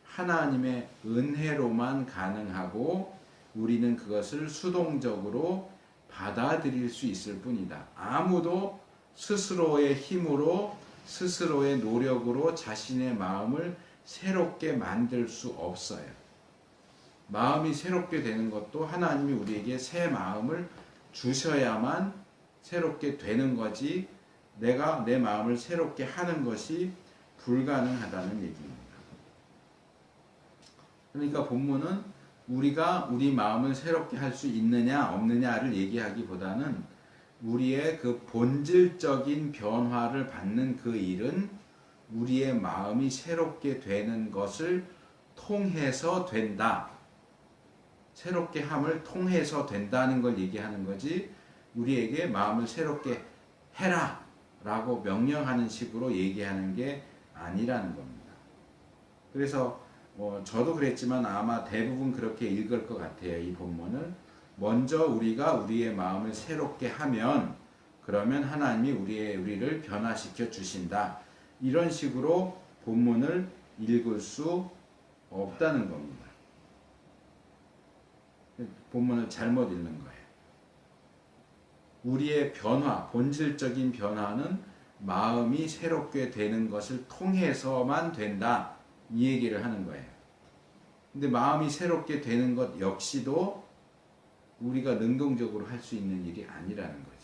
하나님의 은혜로만 가능하고 우리는 그것을 수동적으로 받아들일 수 있을 뿐이다. 아무도 스스로의 힘으로 스스로의 노력으로 자신의 마음을 새롭게 만들 수 없어요. 마음이 새롭게 되는 것도 하나님이 우리에게 새 마음을 주셔야만 새롭게 되는 거지 내가 내 마음을 새롭게 하는 것이 불가능하다는 얘기입니다. 그러니까 본문은 우리가 우리 마음을 새롭게 할 수 있느냐 없느냐를 얘기하기보다는 우리의 그 본질적인 변화를 받는 그 일은 우리의 마음이 새롭게 되는 것을 통해서 된다. 새롭게 함을 통해서 된다는 걸 얘기하는 거지 우리에게 마음을 새롭게 해라 라고 명령하는 식으로 얘기하는 게 아니라는 겁니다. 그래서 저도 그랬지만 아마 대부분 그렇게 읽을 것 같아요. 이 본문을 먼저 우리가 우리의 마음을 새롭게 하면 그러면 하나님이 우리를 변화시켜 주신다. 이런 식으로 본문을 읽을 수 없다는 겁니다. 본문을 잘못 읽는 거예요. 우리의 변화, 본질적인 변화는 마음이 새롭게 되는 것을 통해서만 된다. 이 얘기를 하는 거예요. 근데 마음이 새롭게 되는 것 역시도 우리가 능동적으로 할 수 있는 일이 아니라는 거죠.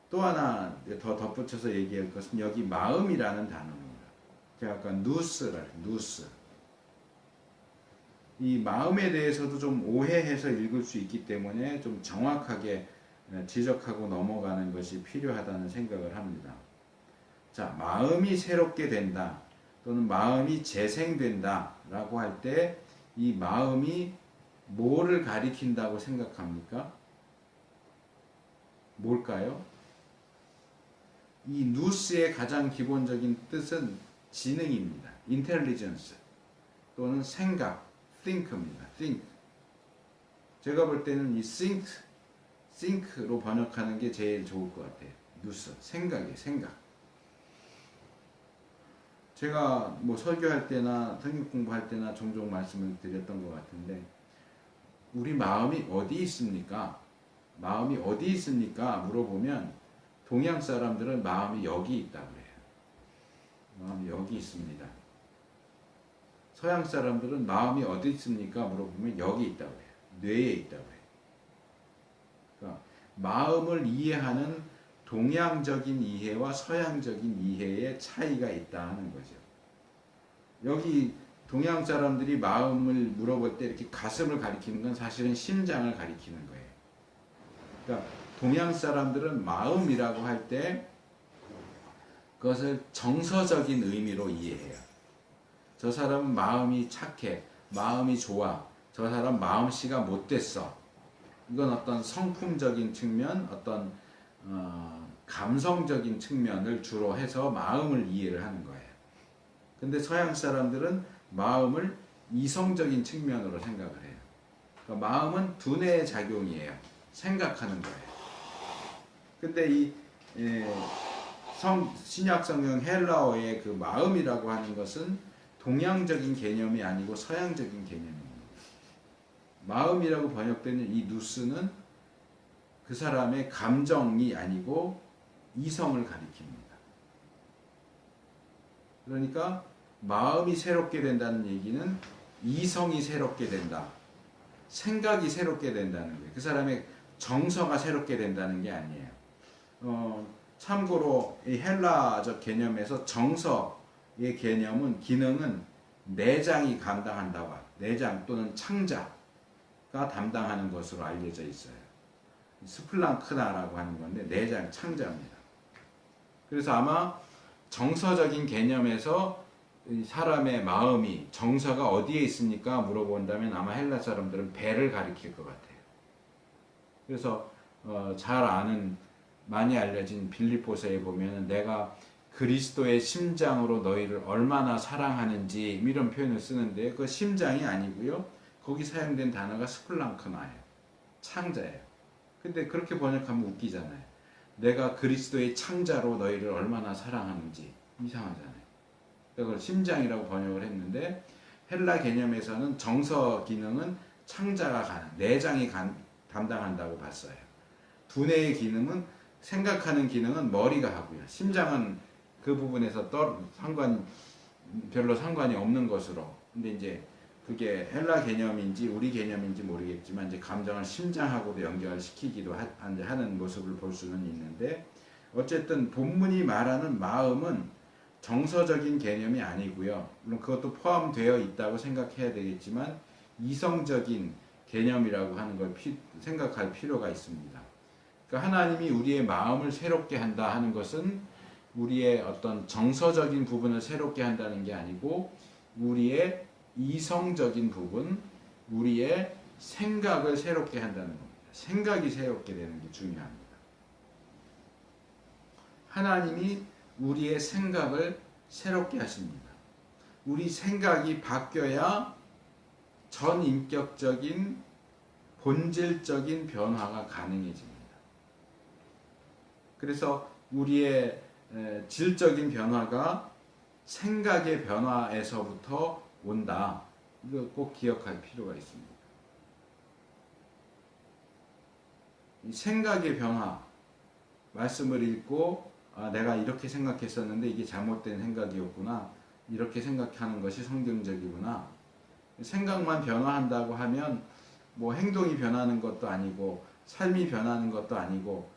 또 하나 더 덧붙여서 얘기할 것은 여기 마음이라는 단어입니다. 제가 아까 누스. 이 마음에 대해서도 좀 오해해서 읽을 수 있기 때문에 좀 정확하게 지적하고 넘어가는 것이 필요하다는 생각을 합니다. 자, 마음이 새롭게 된다 또는 마음이 재생된다 라고 할 때 이 마음이 뭐를 가리킨다고 생각합니까? 뭘까요? 이 누스의 가장 기본적인 뜻은 지능입니다. intelligence 또는 생각, think입니다. think. 제가 볼 때는 이 think로 번역하는 게 제일 좋을 것 같아요. 누스, 생각. 제가 뭐 설교할 때나 성경 공부할 때나 종종 말씀을 드렸던 것 같은데 우리 마음이 어디 있습니까? 마음이 어디 있습니까? 물어보면 동양 사람들은 마음이 여기 있다고 해요. 마음이 여기 있습니다. 서양 사람들은 마음이 어디 있습니까? 물어보면 여기 있다고 해요. 뇌에 있다고 해요. 그러니까 마음을 이해하는 동양적인 이해와 서양적인 이해의 차이가 있다는 거죠. 여기 동양 사람들이 마음을 물어볼 때 이렇게 가슴을 가리키는 건 사실은 심장을 가리키는 거예요. 그러니까 동양 사람들은 마음이라고 할 때 그것을 정서적인 의미로 이해해요. 저 사람은 마음이 착해, 마음이 좋아, 저 사람 마음씨가 못됐어. 이건 어떤 성품적인 측면, 어떤 감성적인 측면을 주로 해서 마음을 이해를 하는 거예요. 근데 서양 사람들은 마음을 이성적인 측면으로 생각을 해요. 그러니까 마음은 두뇌의 작용이에요. 생각하는 거예요. 근데 이 신약 성경 헬라어의 그 마음이라고 하는 것은 동양적인 개념이 아니고 서양적인 개념입니다. 마음이라고 번역되는 이 누스는 그 사람의 감정이 아니고 이성을 가리킵니다. 그러니까 마음이 새롭게 된다는 얘기는 이성이 새롭게 된다. 생각이 새롭게 된다는 거예요. 그 사람의 정서가 새롭게 된다는 게 아니에요. 참고로 이 헬라적 개념에서 정서의 개념은 기능은 내장이 감당한다고 합니다. 내장 또는 창자가 담당하는 것으로 알려져 있어요. 스플랑크나라고 하는 건데 내장, 창자입니다. 그래서 아마 정서적인 개념에서 사람의 마음이 정서가 어디에 있습니까? 물어본다면 아마 헬라 사람들은 배를 가리킬 것 같아요. 그래서 잘 아는 많이 알려진 빌립보서에 보면 내가 그리스도의 심장으로 너희를 얼마나 사랑하는지 이런 표현을 쓰는데 그 심장이 아니고요. 거기 사용된 단어가 스플랑크나예요. 창자예요. 근데 그렇게 번역하면 웃기잖아요. 내가 그리스도의 창자로 너희를 얼마나 사랑하는지 이상하잖아요. 그걸 심장이라고 번역을 했는데 헬라 개념에서는 정서 기능은 창자가 내장이 담당한다고 봤어요. 두뇌의 기능은 생각하는 기능은 머리가 하고요. 심장은 그 부분에서 별로 상관이 없는 것으로. 근데 이제 그게 헬라 개념인지 우리 개념인지 모르겠지만 이제 감정을 심장하고도 연결시키기도 하는 모습을 볼 수는 있는데 어쨌든 본문이 말하는 마음은 정서적인 개념이 아니고요. 물론 그것도 포함되어 있다고 생각해야 되겠지만 이성적인 개념이라고 하는 걸 생각할 필요가 있습니다. 그러니까 하나님이 우리의 마음을 새롭게 한다 하는 것은 우리의 어떤 정서적인 부분을 새롭게 한다는 게 아니고 우리의 이성적인 부분, 우리의 생각을 새롭게 한다는 겁니다. 생각이 새롭게 되는 게 중요합니다. 하나님이 우리의 생각을 새롭게 하십니다. 우리 생각이 바뀌어야 전인격적인 본질적인 변화가 가능해집니다. 그래서 우리의 질적인 변화가 생각의 변화에서부터 온다. 이거 꼭 기억할 필요가 있습니다. 이 생각의 변화, 말씀을 읽고 내가 이렇게 생각했었는데 이게 잘못된 생각이었구나. 이렇게 생각하는 것이 성경적이구나. 생각만 변화한다고 하면 뭐 행동이 변하는 것도 아니고 삶이 변하는 것도 아니고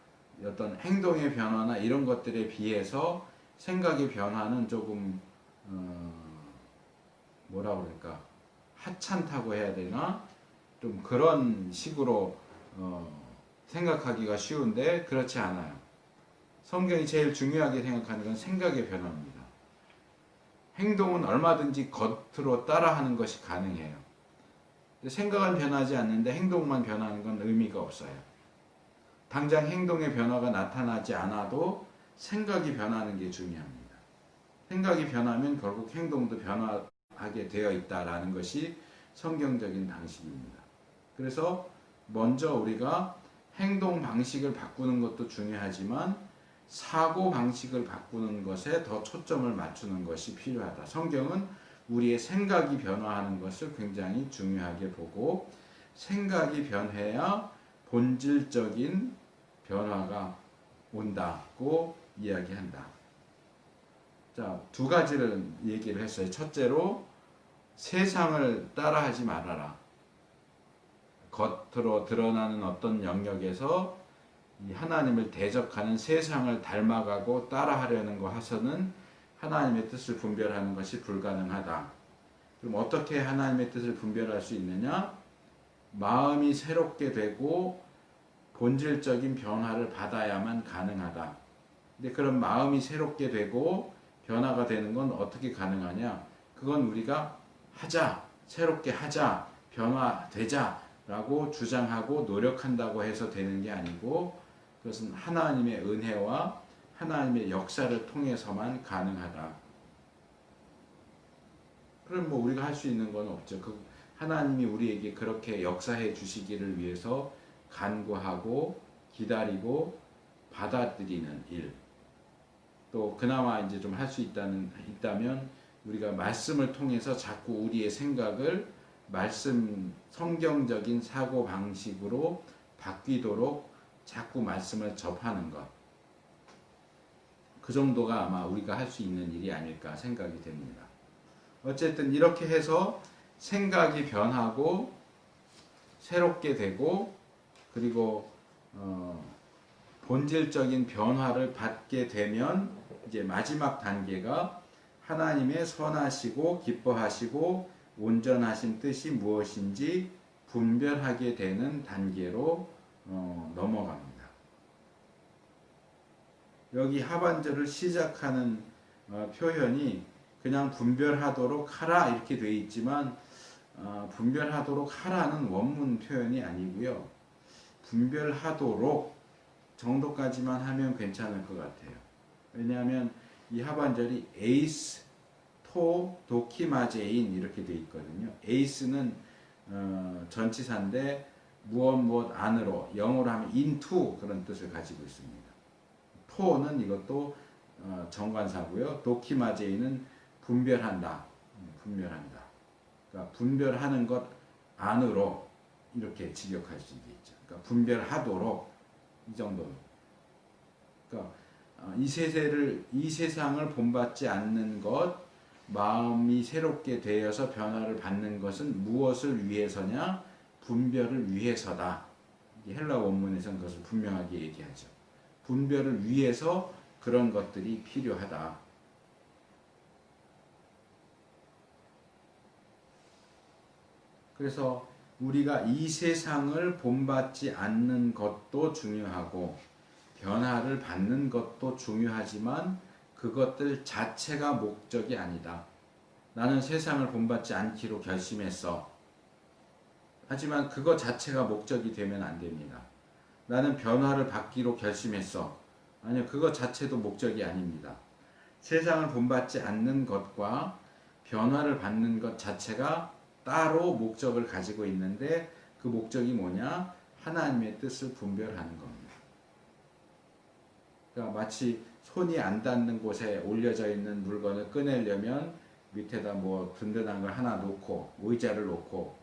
어떤 행동의 변화나 이런 것들에 비해서 생각의 변화는 조금 뭐라 그럴까 하찮다고 해야 되나 좀 그런 식으로 생각하기가 쉬운데 그렇지 않아요. 성경이 제일 중요하게 생각하는 건 생각의 변화입니다. 행동은 얼마든지 겉으로 따라하는 것이 가능해요. 생각은 변하지 않는데 행동만 변하는 건 의미가 없어요. 당장 행동의 변화가 나타나지 않아도 생각이 변하는 게 중요합니다. 생각이 변하면 결국 행동도 변화하게 되어 있다라는 것이 성경적인 방식입니다. 그래서 먼저 우리가 행동 방식을 바꾸는 것도 중요하지만 사고 방식을 바꾸는 것에 더 초점을 맞추는 것이 필요하다. 성경은 우리의 생각이 변화하는 것을 굉장히 중요하게 보고 생각이 변해야 본질적인 변화가 온다고 이야기한다. 자, 두 가지를 얘기를 했어요. 첫째로 세상을 따라하지 말아라. 겉으로 드러나는 어떤 영역에서 이 하나님을 대적하는 세상을 닮아가고 따라하려는 거 해서는 하나님의 뜻을 분별하는 것이 불가능하다. 그럼 어떻게 하나님의 뜻을 분별할 수 있느냐? 마음이 새롭게 되고 본질적인 변화를 받아야만 가능하다. 근데 그런 마음이 새롭게 되고 변화가 되는 건 어떻게 가능하냐? 그건 우리가 하자, 새롭게 하자, 변화되자 라고 주장하고 노력한다고 해서 되는 게 아니고 그것은 하나님의 은혜와 하나님의 역사를 통해서만 가능하다. 그럼 뭐 우리가 할 수 있는 건 없죠. 하나님이 우리에게 그렇게 역사해 주시기를 위해서 간구하고 기다리고 받아들이는 일. 또 그나마 이제 좀 할 수 있다면 우리가 말씀을 통해서 자꾸 우리의 생각을 성경적인 사고 방식으로 바뀌도록 자꾸 말씀을 접하는 것. 그 정도가 아마 우리가 할 수 있는 일이 아닐까 생각이 됩니다. 어쨌든 이렇게 해서 생각이 변하고 새롭게 되고 그리고 본질적인 변화를 받게 되면 이제 마지막 단계가 하나님의 선하시고 기뻐하시고 온전하신 뜻이 무엇인지 분별하게 되는 단계로 넘어갑니다. 여기 하반절을 시작하는 표현이 그냥 분별하도록 하라 이렇게 되어 있지만 분별하도록 하라는 원문 표현이 아니고요. 분별하도록 정도까지만 하면 괜찮을 것 같아요. 왜냐하면 이 하반절이 에이스, 토, 도키마제인 이렇게 되어 있거든요. 에이스는 전치사인데 무엇 안으로 영어로 하면 into 그런 뜻을 가지고 있습니다. 토는 이것도 정관사고요. 도키마제인은 분별한다. 그러니까 분별하는 것 안으로 이렇게 직역할 수 있겠죠. 그러니까 분별하도록 이 정도. 그러니까 이 세상을 본받지 않는 것, 마음이 새롭게 되어서 변화를 받는 것은 무엇을 위해서냐? 분별을 위해서다. 헬라 원문에서는 그것을 분명하게 얘기하죠. 분별을 위해서 그런 것들이 필요하다. 그래서 우리가 이 세상을 본받지 않는 것도 중요하고 변화를 받는 것도 중요하지만 그것들 자체가 목적이 아니다. 나는 세상을 본받지 않기로 결심했어. 하지만 그것 자체가 목적이 되면 안 됩니다. 나는 변화를 받기로 결심했어. 아니요, 그것 자체도 목적이 아닙니다. 세상을 본받지 않는 것과 변화를 받는 것 자체가 따로 목적을 가지고 있는데 그 목적이 뭐냐? 하나님의 뜻을 분별하는 겁니다. 그러니까 마치 손이 안 닿는 곳에 올려져 있는 물건을 꺼내려면 밑에다 뭐 든든한 걸 하나 놓고 의자를 놓고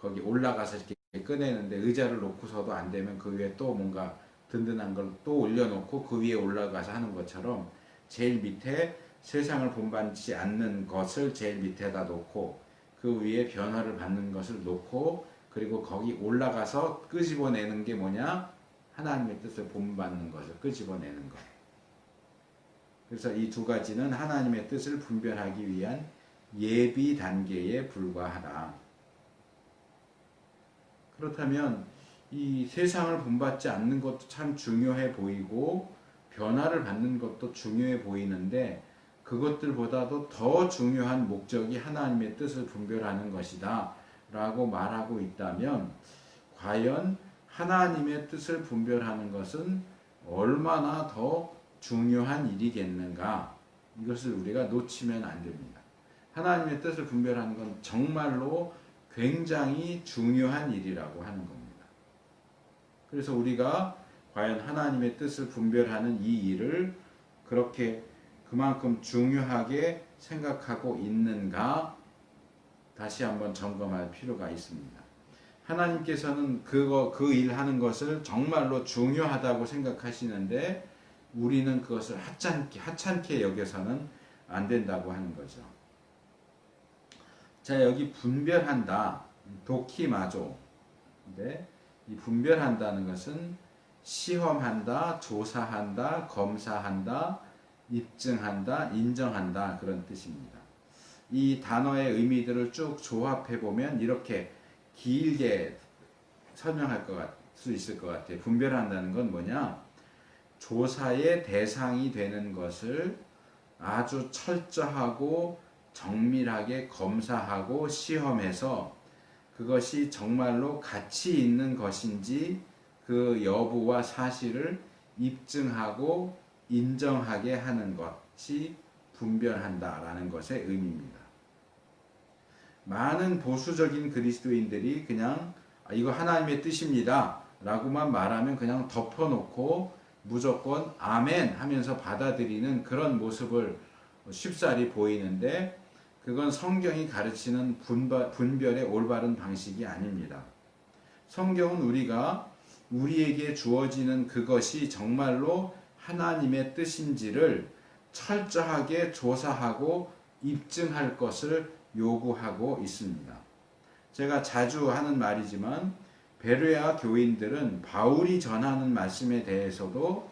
거기 올라가서 이렇게 꺼내는데 의자를 놓고서도 안 되면 그 위에 또 뭔가 든든한 걸 또 올려놓고 그 위에 올라가서 하는 것처럼 제일 밑에 세상을 본받지 않는 것을 제일 밑에다 놓고 그 위에 변화를 받는 것을 놓고 그리고 거기 올라가서 끄집어내는 게 뭐냐? 하나님의 뜻을 본받는 것을 끄집어내는 것. 그래서 이 두 가지는 하나님의 뜻을 분별하기 위한 예비 단계에 불과하다. 그렇다면 이 세상을 본받지 않는 것도 참 중요해 보이고 변화를 받는 것도 중요해 보이는데 그것들보다도 더 중요한 목적이 하나님의 뜻을 분별하는 것이다 라고 말하고 있다면 과연 하나님의 뜻을 분별하는 것은 얼마나 더 중요한 일이겠는가? 이것을 우리가 놓치면 안 됩니다. 하나님의 뜻을 분별하는 건 정말로 굉장히 중요한 일이라고 하는 겁니다. 그래서 우리가 과연 하나님의 뜻을 분별하는 이 일을 그렇게 그만큼 중요하게 생각하고 있는가? 다시 한번 점검할 필요가 있습니다. 하나님께서는 그 일 하는 것을 정말로 중요하다고 생각하시는데 우리는 그것을 하찮게 여겨서는 안 된다고 하는 거죠. 자, 여기 분별한다. 도키마조. 근데 이 분별한다는 것은 시험한다, 조사한다, 검사한다, 입증한다, 인정한다 그런 뜻입니다. 이 단어의 의미들을 쭉 조합해 보면 이렇게 길게 설명할 수 있을 것 같아요. 분별한다는 건 뭐냐? 조사의 대상이 되는 것을 아주 철저하고 정밀하게 검사하고 시험해서 그것이 정말로 가치 있는 것인지 그 여부와 사실을 입증하고 인정하게 하는 것이 분별한다라는 것의 의미입니다. 많은 보수적인 그리스도인들이 그냥 이거 하나님의 뜻입니다 라고만 말하면 그냥 덮어놓고 무조건 아멘 하면서 받아들이는 그런 모습을 쉽사리 보이는데 그건 성경이 가르치는 분별의 올바른 방식이 아닙니다. 성경은 우리에게 주어지는 그것이 정말로 하나님의 뜻인지를 철저하게 조사하고 입증할 것을 요구하고 있습니다. 제가 자주 하는 말이지만 베레아 교인들은 바울이 전하는 말씀에 대해서도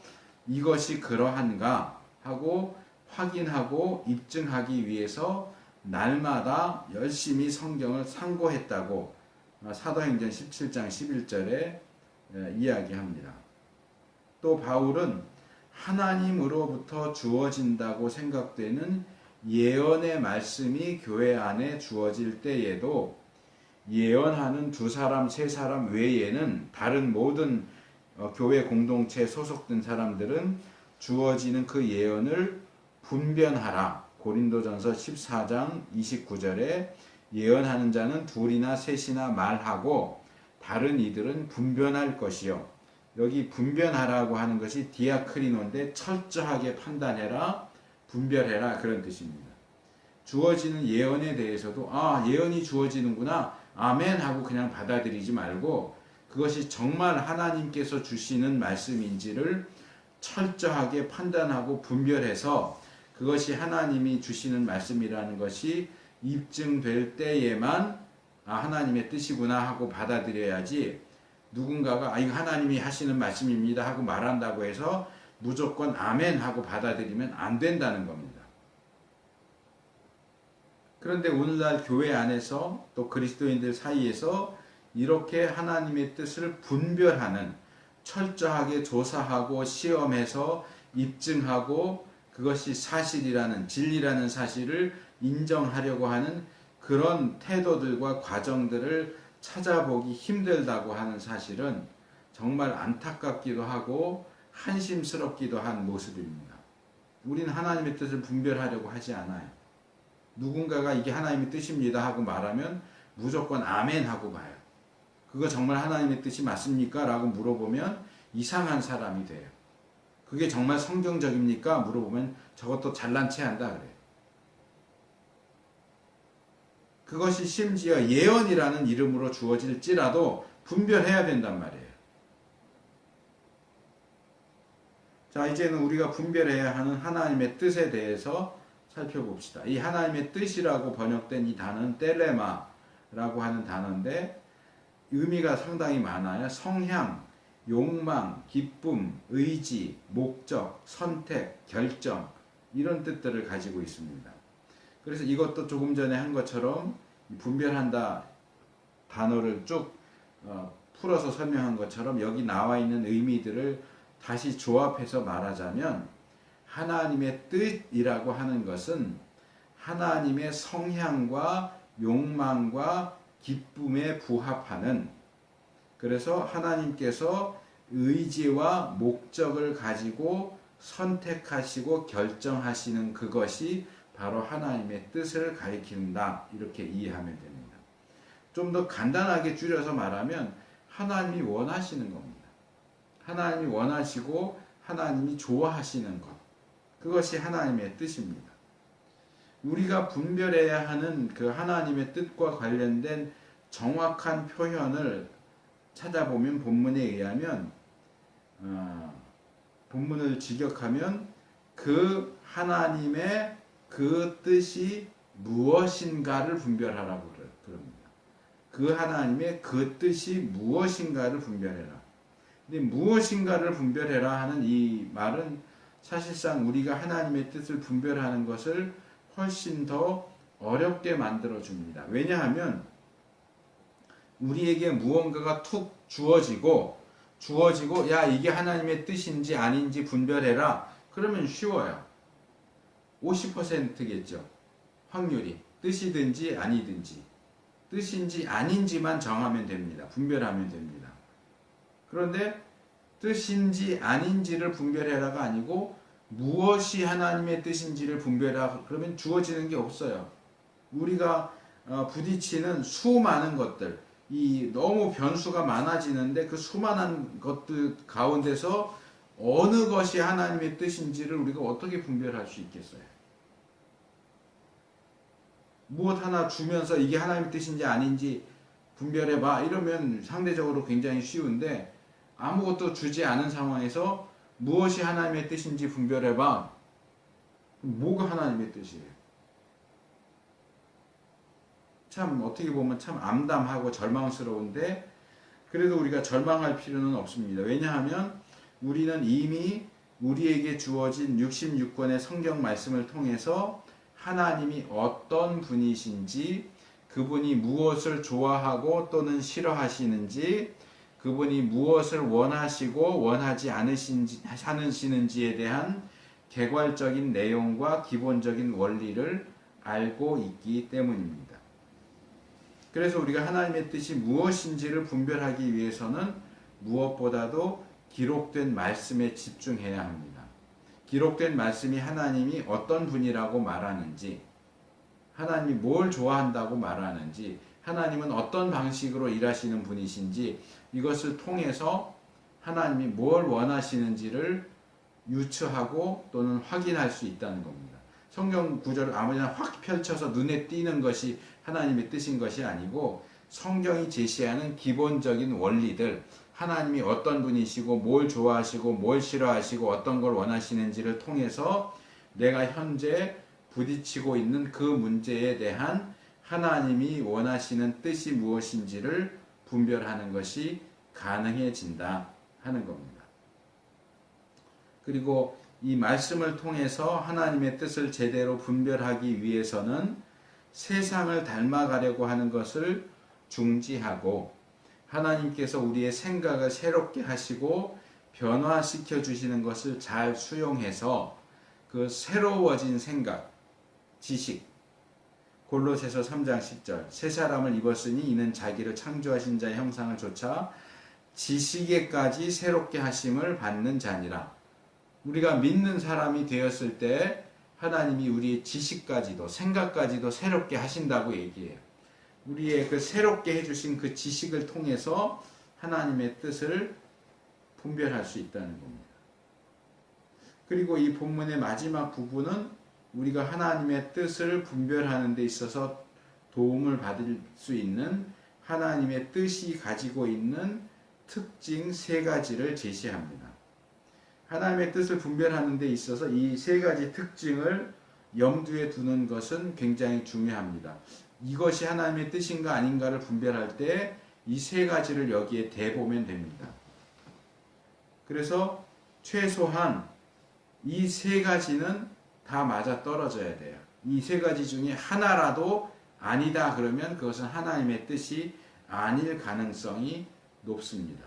이것이 그러한가 하고 확인하고 입증하기 위해서 날마다 열심히 성경을 상고했다고 사도행전 17장 11절에 이야기합니다. 또 바울은 하나님으로부터 주어진다고 생각되는 예언의 말씀이 교회 안에 주어질 때에도 예언하는 2사람, 3사람 외에는 다른 모든 교회 공동체에 소속된 사람들은 주어지는 그 예언을 분별하라. 고린도전서 14장 29절에 예언하는 자는 2이나 3이나 말하고 다른 이들은 분별할 것이요. 여기 분별하라고 하는 것이 디아크리노인데 철저하게 판단해라, 분별해라 그런 뜻입니다. 주어지는 예언에 대해서도 예언이 주어지는구나 아멘 하고 그냥 받아들이지 말고 그것이 정말 하나님께서 주시는 말씀인지를 철저하게 판단하고 분별해서 그것이 하나님이 주시는 말씀이라는 것이 입증될 때에만 하나님의 뜻이구나 하고 받아들여야지 누군가가 이거 하나님이 하시는 말씀입니다 하고 말한다고 해서 무조건 아멘 하고 받아들이면 안 된다는 겁니다. 그런데 오늘날 교회 안에서 또 그리스도인들 사이에서 이렇게 하나님의 뜻을 분별하는 철저하게 조사하고 시험해서 입증하고 그것이 사실이라는 진리라는 사실을 인정하려고 하는 그런 태도들과 과정들을 찾아보기 힘들다고 하는 사실은 정말 안타깝기도 하고 한심스럽기도 한 모습입니다. 우리는 하나님의 뜻을 분별하려고 하지 않아요. 누군가가 이게 하나님의 뜻입니다 하고 말하면 무조건 아멘 하고 봐요. 그거 정말 하나님의 뜻이 맞습니까? 라고 물어보면 이상한 사람이 돼요. 그게 정말 성경적입니까? 물어보면 저것도 잘난 체 한다 그래요. 그것이 심지어 예언이라는 이름으로 주어질지라도 분별해야 된단 말이에요. 자, 이제는 우리가 분별해야 하는 하나님의 뜻에 대해서 살펴봅시다. 이 하나님의 뜻이라고 번역된 이 단어는 텔레마라고 하는 단어인데 의미가 상당히 많아요. 성향, 욕망, 기쁨, 의지, 목적, 선택, 결정 이런 뜻들을 가지고 있습니다. 그래서 이것도 조금 전에 한 것처럼 분별한다 단어를 쭉 풀어서 설명한 것처럼 여기 나와 있는 의미들을 다시 조합해서 말하자면 하나님의 뜻이라고 하는 것은 하나님의 성향과 욕망과 기쁨에 부합하는, 그래서 하나님께서 의지와 목적을 가지고 선택하시고 결정하시는 그것이 바로 하나님의 뜻을 가리킨다, 이렇게 이해하면 됩니다. 좀 더 간단하게 줄여서 말하면 하나님이 원하시는 겁니다. 하나님이 원하시고 하나님이 좋아하시는 것, 그것이 하나님의 뜻입니다. 우리가 분별해야 하는 그 하나님의 뜻과 관련된 정확한 표현을 찾아보면 본문에 의하면 본문을 직역하면 그 하나님의 그 뜻이 무엇인가를 분별하라고 그럽니다. 그 하나님의 그 뜻이 무엇인가를 분별해라. 근데 무엇인가를 분별해라 하는 이 말은 사실상 우리가 하나님의 뜻을 분별하는 것을 훨씬 더 어렵게 만들어 줍니다. 왜냐하면 우리에게 무언가가 툭 주어지고 야 이게 하나님의 뜻인지 아닌지 분별해라. 그러면 쉬워요. 50%겠죠. 확률이. 뜻이든지 아니든지. 뜻인지 아닌지만 정하면 됩니다. 분별하면 됩니다. 그런데 뜻인지 아닌지를 분별해라가 아니고 무엇이 하나님의 뜻인지를 분별하라 그러면 주어지는 게 없어요. 우리가 부딪히는 수많은 것들, 이 너무 변수가 많아지는데 그 수많은 것들 가운데서 어느 것이 하나님의 뜻인지를 우리가 어떻게 분별할 수 있겠어요? 무엇 하나 주면서 이게 하나님의 뜻인지 아닌지 분별해봐 이러면 상대적으로 굉장히 쉬운데, 아무것도 주지 않은 상황에서 무엇이 하나님의 뜻인지 분별해봐. 뭐가 하나님의 뜻이에요? 참 어떻게 보면 참 암담하고 절망스러운데 그래도 우리가 절망할 필요는 없습니다. 왜냐하면 우리는 이미 우리에게 주어진 66권의 성경 말씀을 통해서 하나님이 어떤 분이신지, 그분이 무엇을 좋아하고 또는 싫어하시는지, 그분이 무엇을 원하시고 원하지 않으시는지에 대한 개괄적인 내용과 기본적인 원리를 알고 있기 때문입니다. 그래서 우리가 하나님의 뜻이 무엇인지를 분별하기 위해서는 무엇보다도 기록된 말씀에 집중해야 합니다. 기록된 말씀이 하나님이 어떤 분이라고 말하는지, 하나님이 뭘 좋아한다고 말하는지, 하나님은 어떤 방식으로 일하시는 분이신지, 이것을 통해서 하나님이 뭘 원하시는지를 유추하고 또는 확인할 수 있다는 겁니다. 성경 구절을 아무나 확 펼쳐서 눈에 띄는 것이 하나님의 뜻인 것이 아니고 성경이 제시하는 기본적인 원리들, 하나님이 어떤 분이시고 뭘 좋아하시고 뭘 싫어하시고 어떤 걸 원하시는지를 통해서 내가 현재 부딪히고 있는 그 문제에 대한 하나님이 원하시는 뜻이 무엇인지를 분별하는 것이 가능해진다 하는 겁니다. 그리고 이 말씀을 통해서 하나님의 뜻을 제대로 분별하기 위해서는 세상을 닮아가려고 하는 것을 중지하고 하나님께서 우리의 생각을 새롭게 하시고 변화시켜 주시는 것을 잘 수용해서 그 새로워진 생각, 지식, 골로새서 3장 10절 새 사람을 입었으니 이는 자기를 창조하신 자의 형상을 좇아 지식에까지 새롭게 하심을 받는 자니라. 우리가 믿는 사람이 되었을 때 하나님이 우리의 지식까지도 생각까지도 새롭게 하신다고 얘기해요. 우리의 그 새롭게 해주신 그 지식을 통해서 하나님의 뜻을 분별할 수 있다는 겁니다. 그리고 이 본문의 마지막 부분은 우리가 하나님의 뜻을 분별하는 데 있어서 도움을 받을 수 있는 하나님의 뜻이 가지고 있는 특징 세 가지를 제시합니다. 하나님의 뜻을 분별하는 데 있어서 이 세 가지 특징을 염두에 두는 것은 굉장히 중요합니다. 이것이 하나님의 뜻인가 아닌가를 분별할 때 이 세 가지를 여기에 대보면 됩니다. 그래서 최소한 이 세 가지는 다 맞아 떨어져야 돼요. 이 세 가지 중에 하나라도 아니다 그러면 그것은 하나님의 뜻이 아닐 가능성이 높습니다.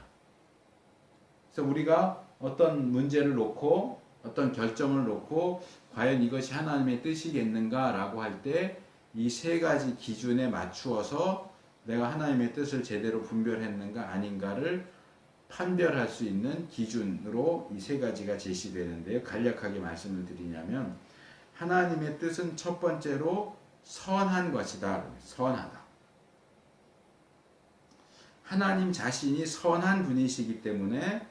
그래서 우리가 어떤 문제를 놓고 어떤 결정을 놓고 과연 이것이 하나님의 뜻이겠는가 라고 할 때 이 세 가지 기준에 맞추어서 내가 하나님의 뜻을 제대로 분별했는가 아닌가를 판별할 수 있는 기준으로 이 세 가지가 제시되는데요. 간략하게 말씀을 드리냐면 하나님의 뜻은 첫 번째로 선한 것이다. 선하다. 하나님 자신이 선한 분이시기 때문에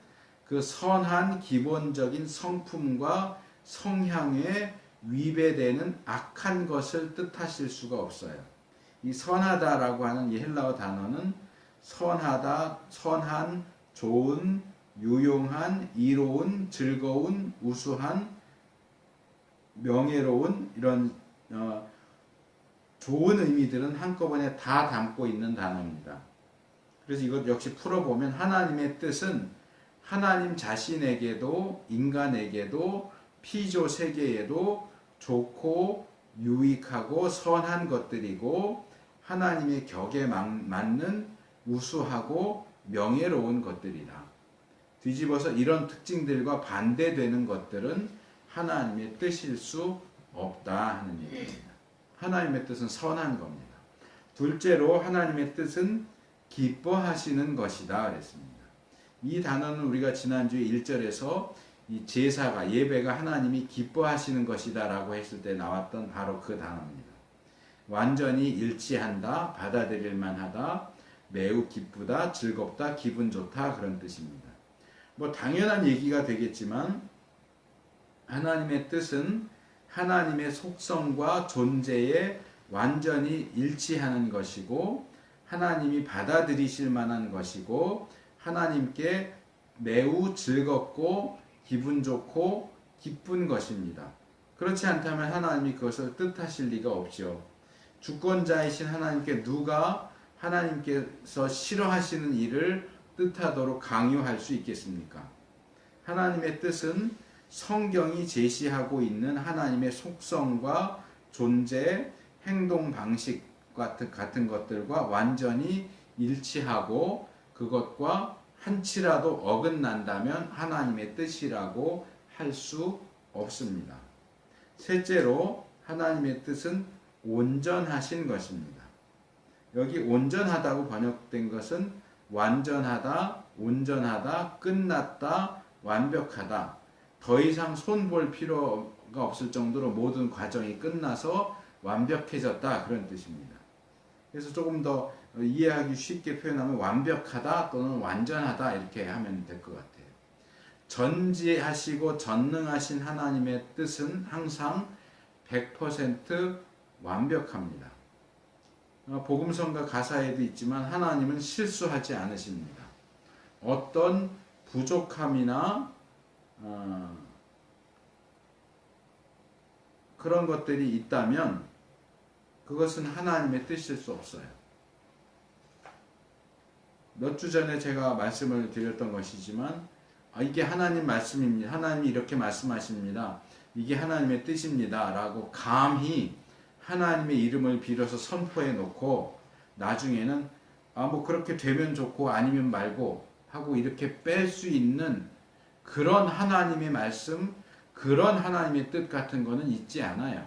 그 선한 기본적인 성품과 성향에 위배되는 악한 것을 뜻하실 수가 없어요. 이 선하다라고 하는 이 헬라어 단어는 선하다, 선한, 좋은, 유용한, 이로운, 즐거운, 우수한, 명예로운 이런 좋은 의미들은 한꺼번에 다 담고 있는 단어입니다. 그래서 이것 역시 풀어보면 하나님의 뜻은 하나님 자신에게도 인간에게도 피조 세계에도 좋고 유익하고 선한 것들이고 하나님의 격에 맞는 우수하고 명예로운 것들이다. 뒤집어서 이런 특징들과 반대되는 것들은 하나님의 뜻일 수 없다 하는 얘기입니다. 하나님의 뜻은 선한 겁니다. 둘째로 하나님의 뜻은 기뻐하시는 것이다 그랬습니다. 이 단어는 우리가 지난주에 1절에서 이 제사가 예배가 하나님이 기뻐하시는 것이다 라고 했을 때 나왔던 바로 그 단어입니다. 완전히 일치한다, 받아들일 만하다, 매우 기쁘다, 즐겁다, 기분 좋다 그런 뜻입니다. 뭐 당연한 얘기가 되겠지만 하나님의 뜻은 하나님의 속성과 존재에 완전히 일치하는 것이고 하나님이 받아들이실 만한 것이고 하나님께 매우 즐겁고 기분 좋고 기쁜 것입니다. 그렇지 않다면 하나님이 그것을 뜻하실 리가 없죠. 주권자이신 하나님께 누가 하나님께서 싫어하시는 일을 뜻하도록 강요할 수 있겠습니까? 하나님의 뜻은 성경이 제시하고 있는 하나님의 속성과 존재, 행동 방식 같은 것들과 완전히 일치하고 그것과 한치라도 어긋난다면 하나님의 뜻이라고 할 수 없습니다. 셋째로 하나님의 뜻은 온전하신 것입니다. 여기 온전하다고 번역된 것은 완전하다, 온전하다, 끝났다, 완벽하다. 더 이상 손볼 필요가 없을 정도로 모든 과정이 끝나서 완벽해졌다 그런 뜻입니다. 그래서 조금 더 이해하기 쉽게 표현하면 완벽하다 또는 완전하다 이렇게 하면 될 것 같아요. 전지하시고 전능하신 하나님의 뜻은 항상 100% 완벽합니다. 복음성가 가사에도 있지만 하나님은 실수하지 않으십니다. 어떤 부족함이나 그런 것들이 있다면 그것은 하나님의 뜻일 수 없어요. 몇 주 전에 제가 말씀을 드렸던 것이지만 이게 하나님 말씀입니다. 하나님이 이렇게 말씀하십니다. 이게 하나님의 뜻입니다. 라고 감히 하나님의 이름을 빌어서 선포해 놓고 나중에는 뭐 그렇게 되면 좋고 아니면 말고 하고 이렇게 뺄 수 있는 그런 하나님의 말씀, 그런 하나님의 뜻 같은 거는 있지 않아요.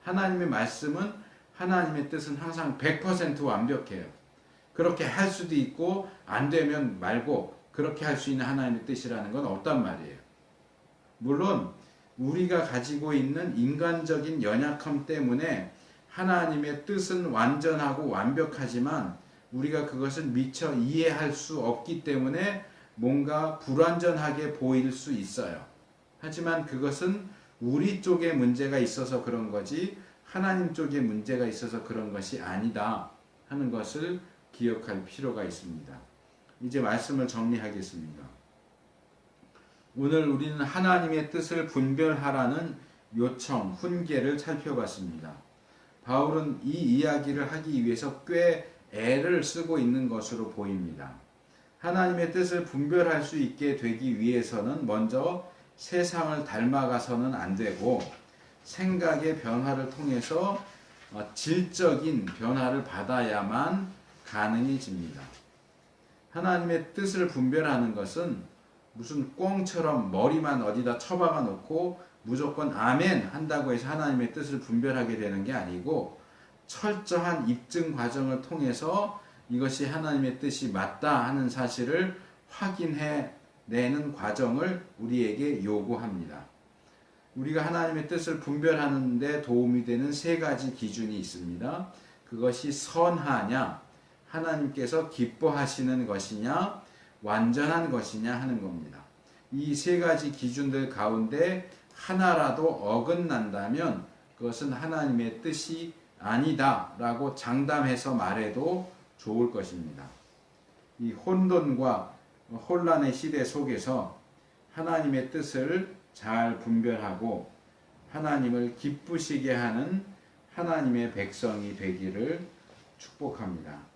하나님의 말씀은 하나님의 뜻은 항상 100% 완벽해요. 그렇게 할 수도 있고 안 되면 말고 그렇게 할 수 있는 하나님의 뜻이라는 건 없단 말이에요. 물론 우리가 가지고 있는 인간적인 연약함 때문에 하나님의 뜻은 완전하고 완벽하지만 우리가 그것을 미처 이해할 수 없기 때문에 뭔가 불완전하게 보일 수 있어요. 하지만 그것은 우리 쪽에 문제가 있어서 그런 거지 하나님 쪽에 문제가 있어서 그런 것이 아니다 하는 것을 기억할 필요가 있습니다. 이제 말씀을 정리하겠습니다. 오늘 우리는 하나님의 뜻을 분별하라는 요청, 훈계를 살펴봤습니다. 바울은 이 이야기를 하기 위해서 꽤 애를 쓰고 있는 것으로 보입니다. 하나님의 뜻을 분별할 수 있게 되기 위해서는 먼저 세상을 닮아가서는 안 되고 생각의 변화를 통해서 질적인 변화를 받아야만 가능해집니다. 하나님의 뜻을 분별하는 것은 무슨 꽁처럼 머리만 어디다 처박아 놓고 무조건 아멘 한다고 해서 하나님의 뜻을 분별하게 되는 게 아니고 철저한 입증 과정을 통해서 이것이 하나님의 뜻이 맞다 하는 사실을 확인해 내는 과정을 우리에게 요구합니다. 우리가 하나님의 뜻을 분별하는 데 도움이 되는 세 가지 기준이 있습니다. 그것이 선하냐, 하나님께서 기뻐하시는 것이냐, 완전한 것이냐 하는 겁니다. 이 세 가지 기준들 가운데 하나라도 어긋난다면 그것은 하나님의 뜻이 아니다 라고 장담해서 말해도 좋을 것입니다. 이 혼돈과 혼란의 시대 속에서 하나님의 뜻을 잘 분별하고 하나님을 기쁘시게 하는 하나님의 백성이 되기를 축복합니다.